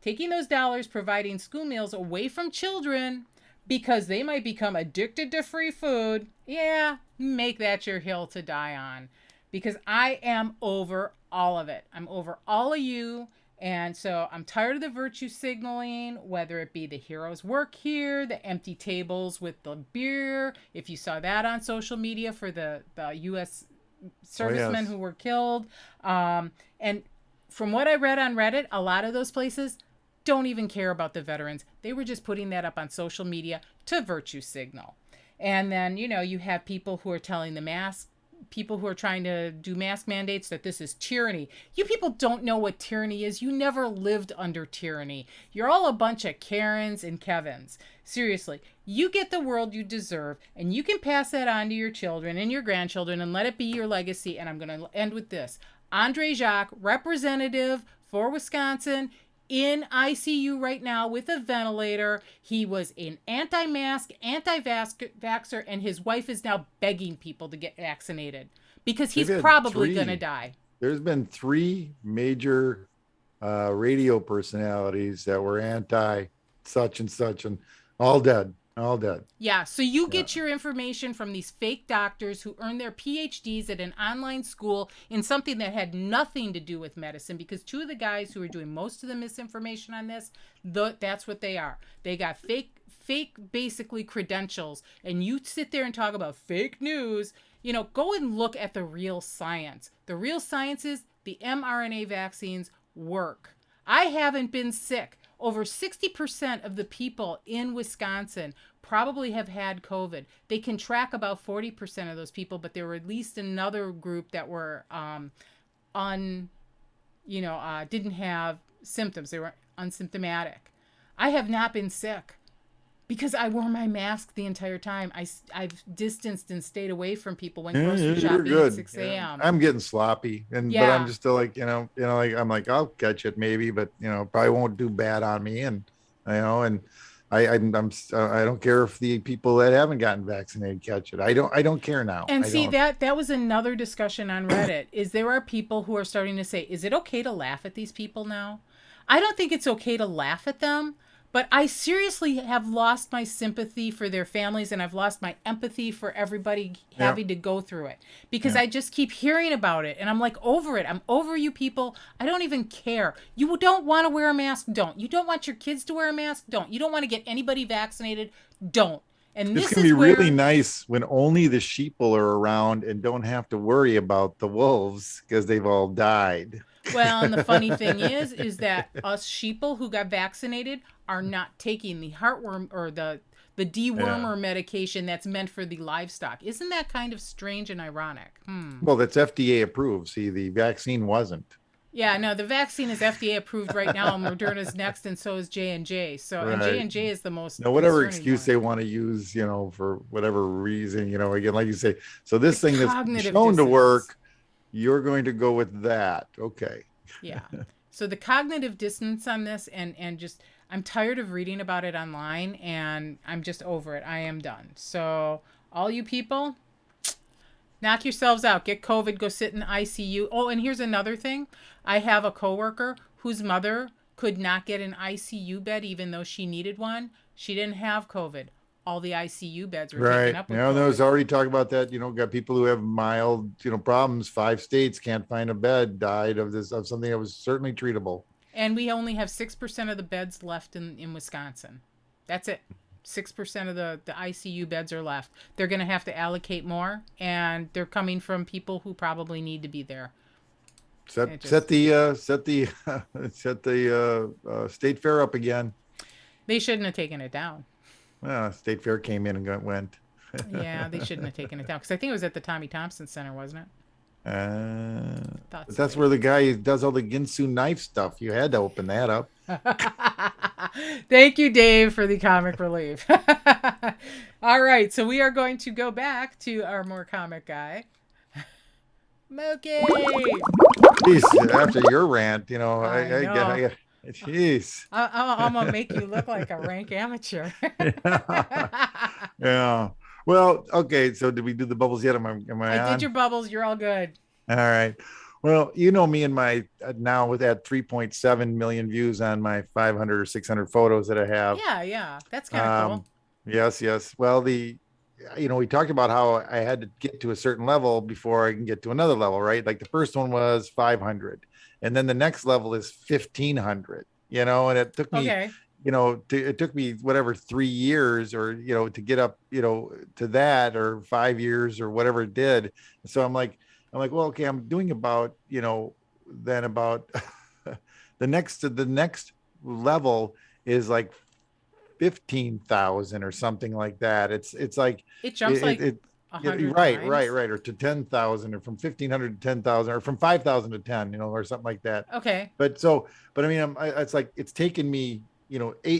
Speaker 2: taking those dollars, providing school meals away from children because they might become addicted to free food, yeah, make that your hill to die on. Because I am over all of it. I'm over all of you. And so I'm tired of the virtue signaling, whether it be the heroes work here, the empty tables with the beer. If you saw that on social media for the U.S. servicemen who were killed. And from what I read on Reddit, a lot of those places don't even care about the veterans. They were just putting that up on social media to virtue signal. And then, you have people who are telling people who are trying to do mask mandates that this is tyranny. You people don't know what tyranny is. You never lived under tyranny. You're all a bunch of Karens and Kevins. Seriously, you get the world you deserve, and you can pass that on to your children and your grandchildren and let it be your legacy. And I'm going to end with this. Andre Jacques, representative for Wisconsin, in ICU right now with a ventilator. He was an anti-mask, anti-vaxxer, and his wife is now begging people to get vaccinated because he's probably going to die.
Speaker 1: There's been 3 major radio personalities that were anti such and such, and all dead.
Speaker 2: Yeah, so you get your information from these fake doctors who earned their PhDs at an online school in something that had nothing to do with medicine, because 2 of the guys who are doing most of the misinformation on this, that's what they are. They got fake basically credentials, and you sit there and talk about fake news. Go and look at the real science. The real science is the mRNA vaccines work. I haven't been sick. Over 60% of the people in Wisconsin probably have had COVID. They can track about 40% of those people, but there were at least another group that were didn't have symptoms. They were unsymptomatic. I have not been sick because I wore my mask the entire time. I've distanced and stayed away from people when grocery shopping at 6 a.m.
Speaker 1: I'm getting sloppy, but I'm just still like, I'm like, I'll catch it maybe, but probably won't do bad on me, and and I don't care if the people that haven't gotten vaccinated catch it. I don't care now.
Speaker 2: And that was another discussion on Reddit. Is there are people who are starting to say, is it okay to laugh at these people now? I don't think it's okay to laugh at them. But I seriously have lost my sympathy for their families, and I've lost my empathy for everybody having to go through it because I just keep hearing about it, and I'm like over it. I'm over you people. I don't even care. You don't want to wear a mask? Don't. You don't want your kids to wear a mask? Don't. You don't want to get anybody vaccinated? Don't. And
Speaker 1: this can be really nice when only the sheeple are around and don't have to worry about the wolves because they've all died.
Speaker 2: Well, and the funny thing is that us sheeple who got vaccinated are not taking the heartworm or the dewormer medication that's meant for the livestock. Isn't that kind of strange and ironic?
Speaker 1: Well, that's FDA approved. See, the vaccine wasn't.
Speaker 2: Yeah, no, the vaccine is FDA approved right now, and Moderna's next, and so is J&J. So, and J&J is the most.
Speaker 1: No, whatever excuse they want to use, for whatever reason, again, like you say. So this thing that's shown to work, you're going to go with that. Okay.
Speaker 2: Yeah. So the cognitive dissonance on this, and just, I'm tired of reading about it online, and I'm just over it. I am done. So all you people, knock yourselves out. Get COVID. Go sit in the ICU. Oh, and here's another thing. I have a coworker whose mother could not get an ICU bed even though she needed one. She didn't have COVID. all the ICU beds were taken
Speaker 1: Right.
Speaker 2: up with
Speaker 1: Yeah, and there
Speaker 2: COVID.
Speaker 1: was already talk about that. Got people who have mild, problems. 5 states can't find a bed, died of this, of something that was certainly treatable.
Speaker 2: And we only have 6% of the beds left in Wisconsin. That's it. 6% of the ICU beds are left. They're going to have to allocate more, and they're coming from people who probably need to be there.
Speaker 1: Set
Speaker 2: It
Speaker 1: set
Speaker 2: just,
Speaker 1: the set the set the state fair up again.
Speaker 2: they shouldn't have taken it down.
Speaker 1: State fair came in and went.
Speaker 2: Yeah, they shouldn't have taken it down because I think it was at the Tommy Thompson Center, wasn't it? Thought
Speaker 1: But
Speaker 2: so.
Speaker 1: that's where the guy who does all the Ginsu knife stuff. You had to open that up.
Speaker 2: Thank you, Dave, for the comic relief. All right, so we are going to go back to our more comic guy, MoKE.
Speaker 1: Jeez, after your rant,
Speaker 2: I know.
Speaker 1: jeez.
Speaker 2: I'm gonna make you look like a rank amateur.
Speaker 1: Yeah. Yeah. Well, okay. So did we do the bubbles yet? Am I
Speaker 2: I did
Speaker 1: on?
Speaker 2: your bubbles. You're all good.
Speaker 1: All right. Well, me and my now with that 3.7 million views on my 500 or 600 photos that I have.
Speaker 2: Yeah, yeah. That's kind of cool.
Speaker 1: Um, yes, yes. Well, we talked about how I had to get to a certain level before I can get to another level, right? Like the first one was 500, and then the next level is 1500. And it took me,
Speaker 2: Okay.
Speaker 1: it took me whatever 3 years or to get up, to that, or 5 years or whatever it did. So I'm like, well, okay, I'm doing about, then about the next level is like 15,000 or something like that. It's like
Speaker 2: It
Speaker 1: it,
Speaker 2: jumps
Speaker 1: it,
Speaker 2: like
Speaker 1: it
Speaker 2: a
Speaker 1: yeah,
Speaker 2: hundred
Speaker 1: right, right,
Speaker 2: times.
Speaker 1: right, or to 10,000, or from 1,500 to 10,000, or from 5,000 to 10, or something like that.
Speaker 2: Okay.
Speaker 1: But I mean, it's like it's taken me,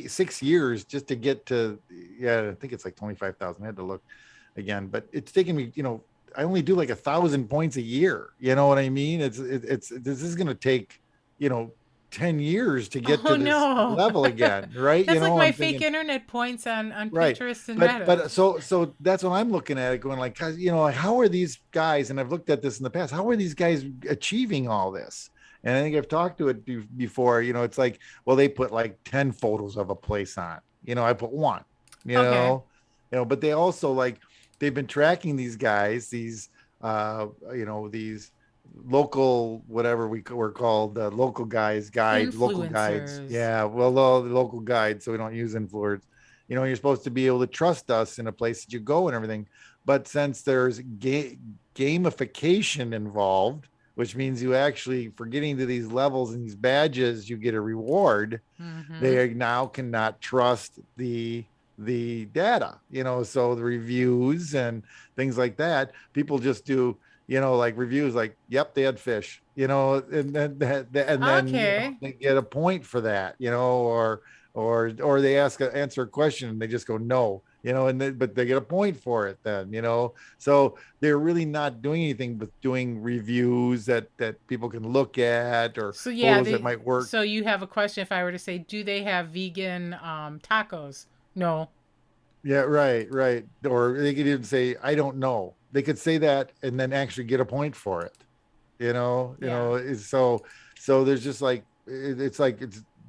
Speaker 1: 6 years just to get to, yeah, I think it's like 25,000. I had to look again, but it's taken me, I only do like 1,000 points a year. You know what I mean? It's this is going to take, you know, 10 years to get
Speaker 2: Oh
Speaker 1: to this
Speaker 2: no.
Speaker 1: level again, right?
Speaker 2: That's like my
Speaker 1: I'm
Speaker 2: fake
Speaker 1: thinking,
Speaker 2: internet points on
Speaker 1: right.
Speaker 2: Pinterest and
Speaker 1: But
Speaker 2: Reddit.
Speaker 1: but so that's what I'm looking at it, going like, 'cause, like, how are these guys, and I've looked at this in the past, how are these guys achieving all this? And I think I've talked to it before. It's like, well, they put like 10 photos of a place on. I put one. You
Speaker 2: Okay.
Speaker 1: know, but they also, like, they've been tracking these guys, these local, whatever we're called, local local guides.
Speaker 2: Influencers.
Speaker 1: Yeah, well, the local guides, so we don't use influencers. You're supposed to be able to trust us in a place that you go and everything. But since there's gamification involved, which means you actually, for getting to these levels and these badges, you get a reward.
Speaker 2: Mm-hmm.
Speaker 1: They now cannot trust the data, so the reviews and things like that. People just do, like, reviews like, yep, they had fish, and then
Speaker 2: Okay.
Speaker 1: they get a point for that, or they answer a question and they just go no, but they get a point for it then, so they're really not doing anything but doing reviews that people can look at, or
Speaker 2: So yeah,
Speaker 1: photos that
Speaker 2: they.
Speaker 1: might work.
Speaker 2: So you have a question. If I were to say, do they have vegan tacos? No.
Speaker 1: Yeah, right, right. Or they could even say, I don't know. They could say that and then actually get a point for it.
Speaker 2: Yeah.
Speaker 1: So there's just like, it's like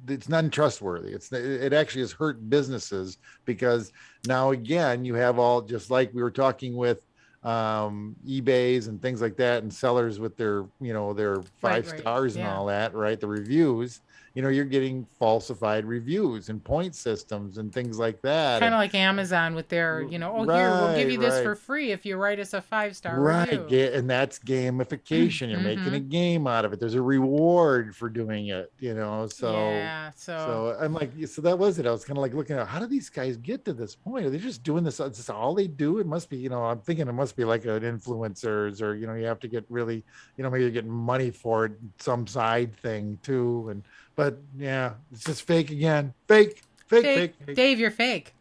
Speaker 1: it's not trustworthy. It actually has hurt businesses, because now again you have all, just like we were talking with eBays and things like that, and sellers with their
Speaker 2: Right.
Speaker 1: five
Speaker 2: Right.
Speaker 1: stars and
Speaker 2: Yeah.
Speaker 1: all that, right? The reviews, you're getting falsified reviews and point systems and things like that.
Speaker 2: Kind
Speaker 1: And
Speaker 2: of like Amazon with their, oh, here, we'll give
Speaker 1: right,
Speaker 2: you this
Speaker 1: right.
Speaker 2: for free if you write us a 5-star
Speaker 1: Right.
Speaker 2: review.
Speaker 1: And that's gamification. You're making
Speaker 2: Mm-hmm.
Speaker 1: a game out of it. There's a reward for doing it, so
Speaker 2: Yeah. So,
Speaker 1: so I'm like, so that was it. I was kind of like looking at, how do these guys get to this point? Are they just doing this? Is this all they do? It must be, I'm thinking it must be like an influencers, or, you have to get really, maybe you're getting money for it, some side thing too. But yeah, it's just fake again. Fake, fake,
Speaker 2: fake.
Speaker 1: fake, fake,
Speaker 2: Dave, you're fake.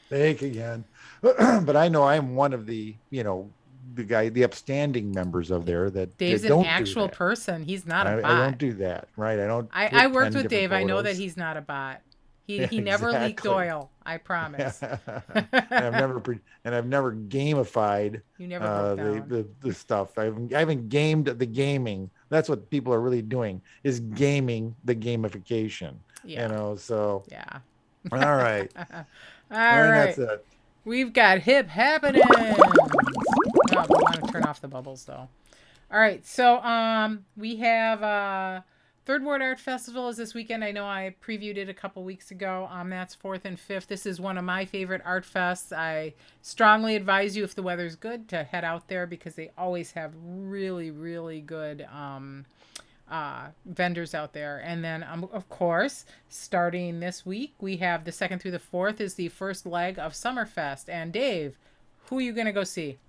Speaker 1: fake again. But I know I'm one of the upstanding members of there
Speaker 2: Dave's
Speaker 1: that
Speaker 2: an
Speaker 1: don't do
Speaker 2: actual
Speaker 1: that.
Speaker 2: person. He's not a
Speaker 1: I
Speaker 2: bot.
Speaker 1: don't do that, right? I don't
Speaker 2: I
Speaker 1: put
Speaker 2: worked
Speaker 1: 10
Speaker 2: with
Speaker 1: different
Speaker 2: Dave. I know that
Speaker 1: photos.
Speaker 2: he's not a bot. He
Speaker 1: Yeah,
Speaker 2: he never leaked
Speaker 1: exactly.
Speaker 2: oil. I promise.
Speaker 1: and I've never gamified
Speaker 2: You never broke
Speaker 1: the,
Speaker 2: down.
Speaker 1: the stuff. I haven't gamed the gaming. That's what people are really doing, is gaming the gamification.
Speaker 2: Yeah.
Speaker 1: So
Speaker 2: Yeah.
Speaker 1: all right.
Speaker 2: All
Speaker 1: And that's
Speaker 2: right.
Speaker 1: it.
Speaker 2: We've got hip happenings. Oh, we want to turn off the bubbles though. All right, so we have Third Ward Art Festival is this weekend. I know I previewed it a couple weeks ago. That's 4th and 5th. This is one of my favorite art fests. I strongly advise you, if the weather's good, to head out there because they always have really, really good vendors out there. And then, of course, starting this week, we have the 2nd through the 4th is the first leg of Summerfest. And Dave, who are you going to go see?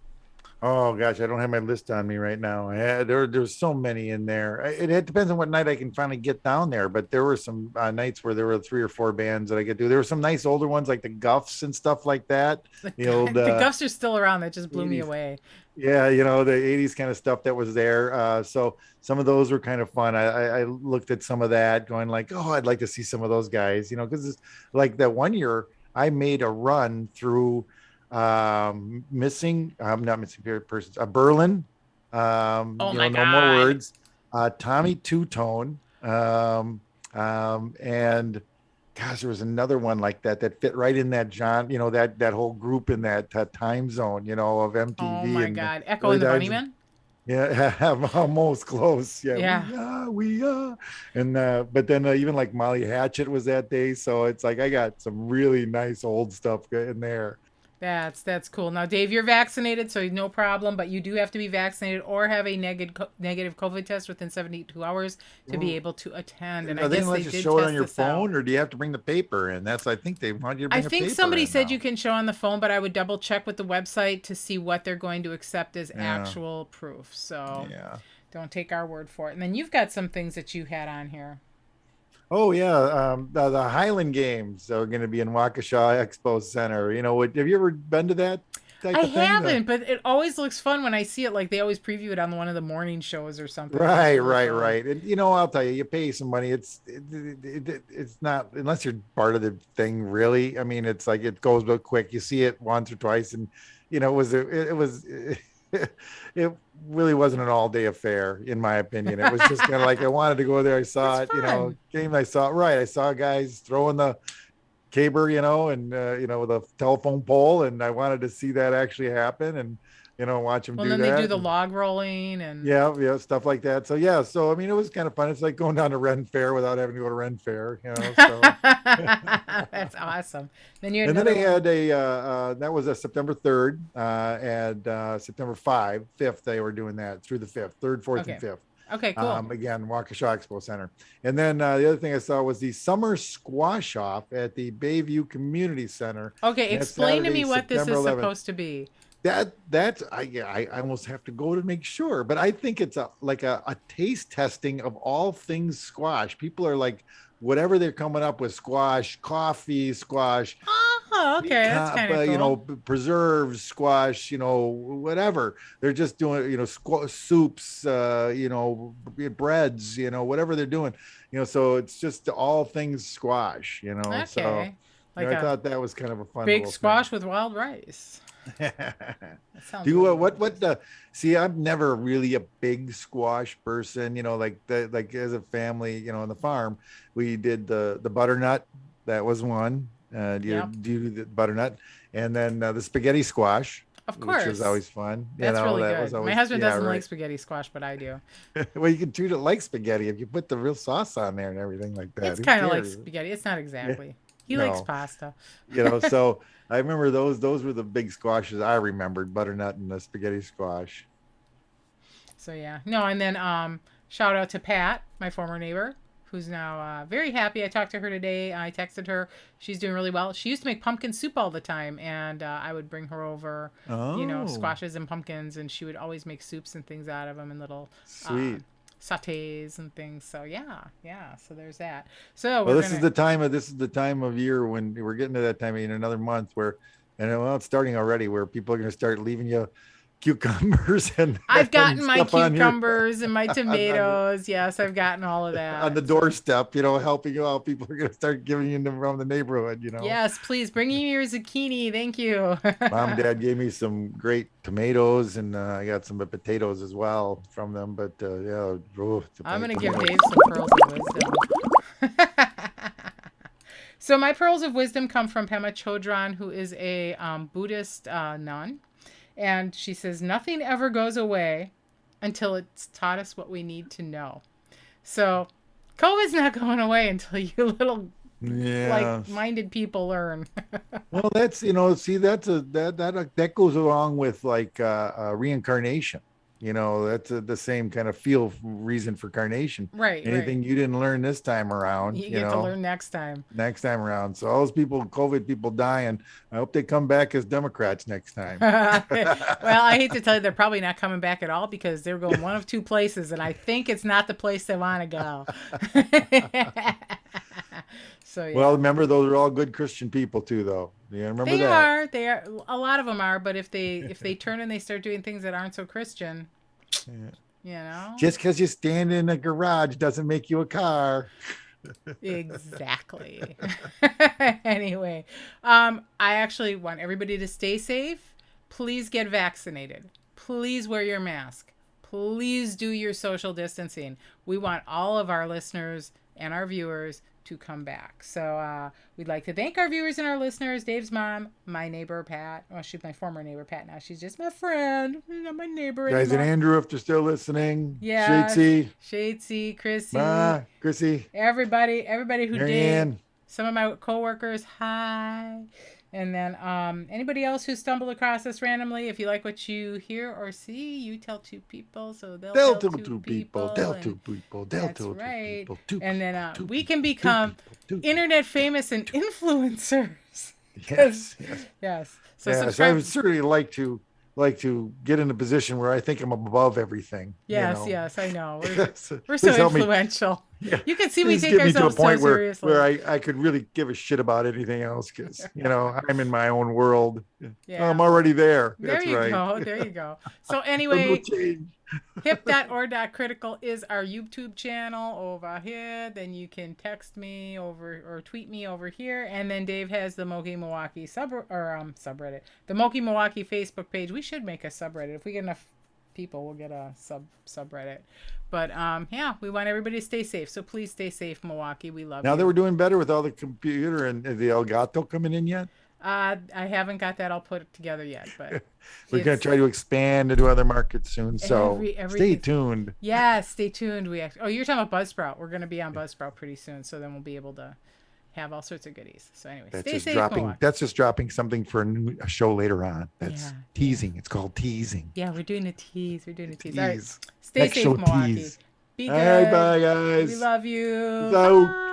Speaker 1: Oh gosh, I don't have my list on me right now. There's so many in there. It depends on what night I can finally get down there. But there were some nights where there were 3 or 4 bands that I could do. There were some nice older ones like the Guffs and stuff like that. The old
Speaker 2: The Guffs are still around. That just blew me
Speaker 1: 80s,
Speaker 2: away.
Speaker 1: yeah, the 80s kind of stuff that was there. So some of those were kind of fun. I looked at some of that, going like, oh, I'd like to see some of those guys. Because like that one year I made a run through missing not missing persons, Berlin,
Speaker 2: Oh my
Speaker 1: no more
Speaker 2: God.
Speaker 1: words, Tommy Two Tone, and gosh, there was another one like that fit right in that that whole group in that time zone, of
Speaker 2: Oh
Speaker 1: MTV
Speaker 2: my
Speaker 1: and the
Speaker 2: God. Echo
Speaker 1: early
Speaker 2: and the
Speaker 1: times.
Speaker 2: Bunnymen?
Speaker 1: Yeah, I'm almost close. Yeah,
Speaker 2: Yeah.
Speaker 1: we are. And but then even like Molly Hatchet was that day, so it's like I got some really nice old stuff in there.
Speaker 2: That's cool. Now, Dave, you're vaccinated, so no problem. But you do have to be vaccinated or have a negative COVID test within 72 hours to be able to attend. And I
Speaker 1: Are they
Speaker 2: guess
Speaker 1: gonna
Speaker 2: they
Speaker 1: let you
Speaker 2: did
Speaker 1: show it on
Speaker 2: test
Speaker 1: your
Speaker 2: this out.
Speaker 1: phone, or do you have to bring the paper in? I think they want you to
Speaker 2: I
Speaker 1: bring a
Speaker 2: think
Speaker 1: paper
Speaker 2: somebody
Speaker 1: in
Speaker 2: said you
Speaker 1: now.
Speaker 2: can show on the phone, but I would double check with the website to see what they're going to accept as
Speaker 1: Yeah,
Speaker 2: actual proof. So
Speaker 1: yeah.
Speaker 2: don't take our word for it. And then you've got some things that you had on here.
Speaker 1: Oh yeah, the Highland Games are going to be in Waukesha Expo Center. Have you ever been to that
Speaker 2: I
Speaker 1: type of thing?
Speaker 2: haven't, but it always looks fun when I see it. Like they always preview it on one of the morning shows or something. It looks
Speaker 1: Right,
Speaker 2: really
Speaker 1: right,
Speaker 2: fun.
Speaker 1: right. And I'll tell you, you pay some money. It's not unless you're part of the thing. Really, I mean, it's like it goes real quick. You see it once or twice, and it really wasn't an all day affair, in my opinion. It was just kind of like I wanted to go there. I
Speaker 2: It's
Speaker 1: saw it,
Speaker 2: fun.
Speaker 1: game. I saw it. Right, I saw guys throwing the caber, and with a telephone pole, and I wanted to see that actually happen, and watch them
Speaker 2: Well,
Speaker 1: do
Speaker 2: then they do
Speaker 1: that.
Speaker 2: the log rolling and
Speaker 1: Yeah, yeah, stuff like that. So yeah, so I mean, it was kind of fun. It's like going down to Ren Fair without having to go to Ren Fair, So,
Speaker 2: that's awesome. Then you had
Speaker 1: and then they
Speaker 2: another one.
Speaker 1: had that was a September 3rd and September 5th. They were doing that through the 5th, 3rd, 4th, and
Speaker 2: Okay.
Speaker 1: 5th.
Speaker 2: Okay, cool.
Speaker 1: Again, Waukesha Expo Center. And then the other thing I saw was the summer squash off at the Bayview Community Center.
Speaker 2: Okay,
Speaker 1: And that's
Speaker 2: explain to
Speaker 1: Saturday,
Speaker 2: me what this
Speaker 1: September
Speaker 2: is
Speaker 1: 11th.
Speaker 2: supposed to be.
Speaker 1: That's I almost have to go to make sure, but I think it's a taste testing of all things squash. People are like, whatever they're coming up with, squash coffee, squash
Speaker 2: Oh, okay, that's kind of cool.
Speaker 1: preserves, squash, whatever they're just doing, soups, breads, whatever they're doing, so it's just all things squash, so
Speaker 2: Okay, like
Speaker 1: I
Speaker 2: a
Speaker 1: thought that was kind of a fun
Speaker 2: big
Speaker 1: little thing.
Speaker 2: squash with wild rice. That
Speaker 1: Do
Speaker 2: sounds
Speaker 1: you
Speaker 2: really
Speaker 1: what
Speaker 2: delicious.
Speaker 1: see, I'm never really a big squash person, like as a family, on the farm, we did the butternut. That was one.
Speaker 2: Yep,
Speaker 1: Do you do the butternut? And then the spaghetti squash,
Speaker 2: of
Speaker 1: which was
Speaker 2: course.
Speaker 1: always fun.
Speaker 2: That's really
Speaker 1: That was
Speaker 2: good. My
Speaker 1: always,
Speaker 2: husband
Speaker 1: yeah,
Speaker 2: doesn't like
Speaker 1: right.
Speaker 2: spaghetti squash, but I do.
Speaker 1: Well, you can treat it like spaghetti if you put the real sauce on there and everything like that.
Speaker 2: It's
Speaker 1: Who
Speaker 2: kind of like
Speaker 1: cares?
Speaker 2: spaghetti. It's not
Speaker 1: Yeah,
Speaker 2: exactly. He likes
Speaker 1: no.
Speaker 2: pasta.
Speaker 1: So I remember those were the big squashes I remembered, butternut and the spaghetti squash.
Speaker 2: So yeah, no, and then shout out to Pat, my former neighbor, who's now very happy. I talked to her today. I texted her. She's doing really well. She used to make pumpkin soup all the time, and I would bring her over,
Speaker 1: Oh,
Speaker 2: squashes and pumpkins, and she would always make soups and things out of them and little uh,
Speaker 1: sweet.
Speaker 2: sautés and things. So yeah, yeah. So there's that. So
Speaker 1: Well,
Speaker 2: we're gonna.
Speaker 1: this is the time of year when we're getting to that time in another month where, and well, it's starting already where people are going to start leaving you cucumbers and,
Speaker 2: I've
Speaker 1: and
Speaker 2: gotten my
Speaker 1: stuff on your
Speaker 2: cucumbers and my tomatoes. Yes, I've gotten all of
Speaker 1: on the
Speaker 2: that. So
Speaker 1: doorstep, helping you out. People are going to start giving you them around the neighborhood.
Speaker 2: yes, please bring me your zucchini. Thank you.
Speaker 1: Mom and dad gave me some great tomatoes, and I got some potatoes as well from them. But yeah,
Speaker 2: I'm gonna give
Speaker 1: tomatoes.
Speaker 2: Dave some pearls of wisdom. So my pearls of wisdom come from Pema Chodron, who is a Buddhist nun. And she says, nothing ever goes away until it's taught us what we need to know. So COVID's not going away until you little
Speaker 1: Yeah.
Speaker 2: like-minded people learn.
Speaker 1: Well, that's see, that's that goes along with like reincarnation. That's the same kind of feel reason for carnation.
Speaker 2: Right, right.
Speaker 1: Anything you didn't learn this time around,
Speaker 2: You get to learn next time.
Speaker 1: next time around. So all those people, COVID people dying, I hope they come back as Democrats next time.
Speaker 2: Well, I hate to tell you, they're probably not coming back at all because they're going one of two places, and I think it's not the place they want to go. So
Speaker 1: Well,
Speaker 2: yeah,
Speaker 1: remember those are all good Christian people too, though. Yeah, remember
Speaker 2: they
Speaker 1: that.
Speaker 2: are. They are. A lot of them are. But if they turn and they start doing things that aren't so Christian,
Speaker 1: Yeah.
Speaker 2: you know.
Speaker 1: Just because you stand in a garage doesn't make you a car.
Speaker 2: Exactly. Anyway, I actually want everybody to stay safe. Please get vaccinated. Please wear your mask. Please do your social distancing. We want all of our listeners and our viewers to come back. So we'd like to thank our viewers and our listeners. Dave's mom, my neighbor Pat. Well, she's my former neighbor Pat now. She's just my friend. She's not my neighbor
Speaker 1: Guys, and
Speaker 2: anymore.
Speaker 1: Andrew, if they're still listening,
Speaker 2: Yeah,
Speaker 1: Shadesy,
Speaker 2: Shadesy, Chrissy,
Speaker 1: Ma, Chrissy,
Speaker 2: everybody who did.
Speaker 1: Marianne.
Speaker 2: Some of my coworkers, hi. And then anybody else who stumbled across us randomly, if you like what you hear or see, you tell two people, so they'll
Speaker 1: Del
Speaker 2: tell
Speaker 1: two
Speaker 2: two
Speaker 1: two people,
Speaker 2: people.
Speaker 1: del
Speaker 2: And
Speaker 1: two people, del
Speaker 2: that's
Speaker 1: two two
Speaker 2: right.
Speaker 1: people, two
Speaker 2: And then
Speaker 1: people, two
Speaker 2: we can
Speaker 1: people, two
Speaker 2: become
Speaker 1: people, two
Speaker 2: internet
Speaker 1: people, two
Speaker 2: famous and
Speaker 1: people.
Speaker 2: influencers.
Speaker 1: Yes, yes,
Speaker 2: Yes. So
Speaker 1: yes. I
Speaker 2: subscribe.
Speaker 1: would certainly like to get in a position where I think I'm above everything.
Speaker 2: Yes, yes, I know. We're so
Speaker 1: Please help me.
Speaker 2: influential.
Speaker 1: Yeah,
Speaker 2: You can see we
Speaker 1: please
Speaker 2: take
Speaker 1: get me to a
Speaker 2: ourselves so
Speaker 1: point where
Speaker 2: seriously.
Speaker 1: I could really give a shit about anything else because I'm in my own world. I'm
Speaker 2: Yeah.
Speaker 1: already there.
Speaker 2: There
Speaker 1: That's
Speaker 2: you
Speaker 1: right.
Speaker 2: go. There you go. So
Speaker 1: So no
Speaker 2: anyway,
Speaker 1: change.
Speaker 2: hip.or.critical is our YouTube channel over here. Then you can text me over or tweet me over here. And then Dave has the MoKE Milwaukee subreddit. The MoKE Milwaukee Facebook page. We should make a subreddit. If we get enough people, we'll get a subreddit. But yeah, we want everybody to stay safe. So please stay safe, Milwaukee. We love
Speaker 1: Now that
Speaker 2: you.
Speaker 1: we're doing better with all the computer and the Elgato coming in yet,
Speaker 2: I haven't got that all put together yet, but
Speaker 1: we're going to
Speaker 2: it's
Speaker 1: try to expand into other markets soon. So stay
Speaker 2: everything.
Speaker 1: tuned.
Speaker 2: Yeah, stay tuned. Oh, you're talking about Buzzsprout. We're going to be on Buzzsprout pretty soon, so then we'll be able to have all sorts of goodies. So anyway,
Speaker 1: That's
Speaker 2: stay
Speaker 1: just
Speaker 2: safe,
Speaker 1: dropping.
Speaker 2: Milwaukee.
Speaker 1: That's just dropping something for a show later on. That's
Speaker 2: Yeah,
Speaker 1: teasing. It's called teasing.
Speaker 2: yeah, we're doing a tease. We're doing a tease. All right,
Speaker 1: Tease.
Speaker 2: stay
Speaker 1: Next
Speaker 2: safe,
Speaker 1: show
Speaker 2: Milwaukee.
Speaker 1: tease.
Speaker 2: Be
Speaker 1: All right,
Speaker 2: good.
Speaker 1: bye
Speaker 2: We
Speaker 1: guys.
Speaker 2: love
Speaker 1: Peace
Speaker 2: you.
Speaker 1: out.
Speaker 2: Bye.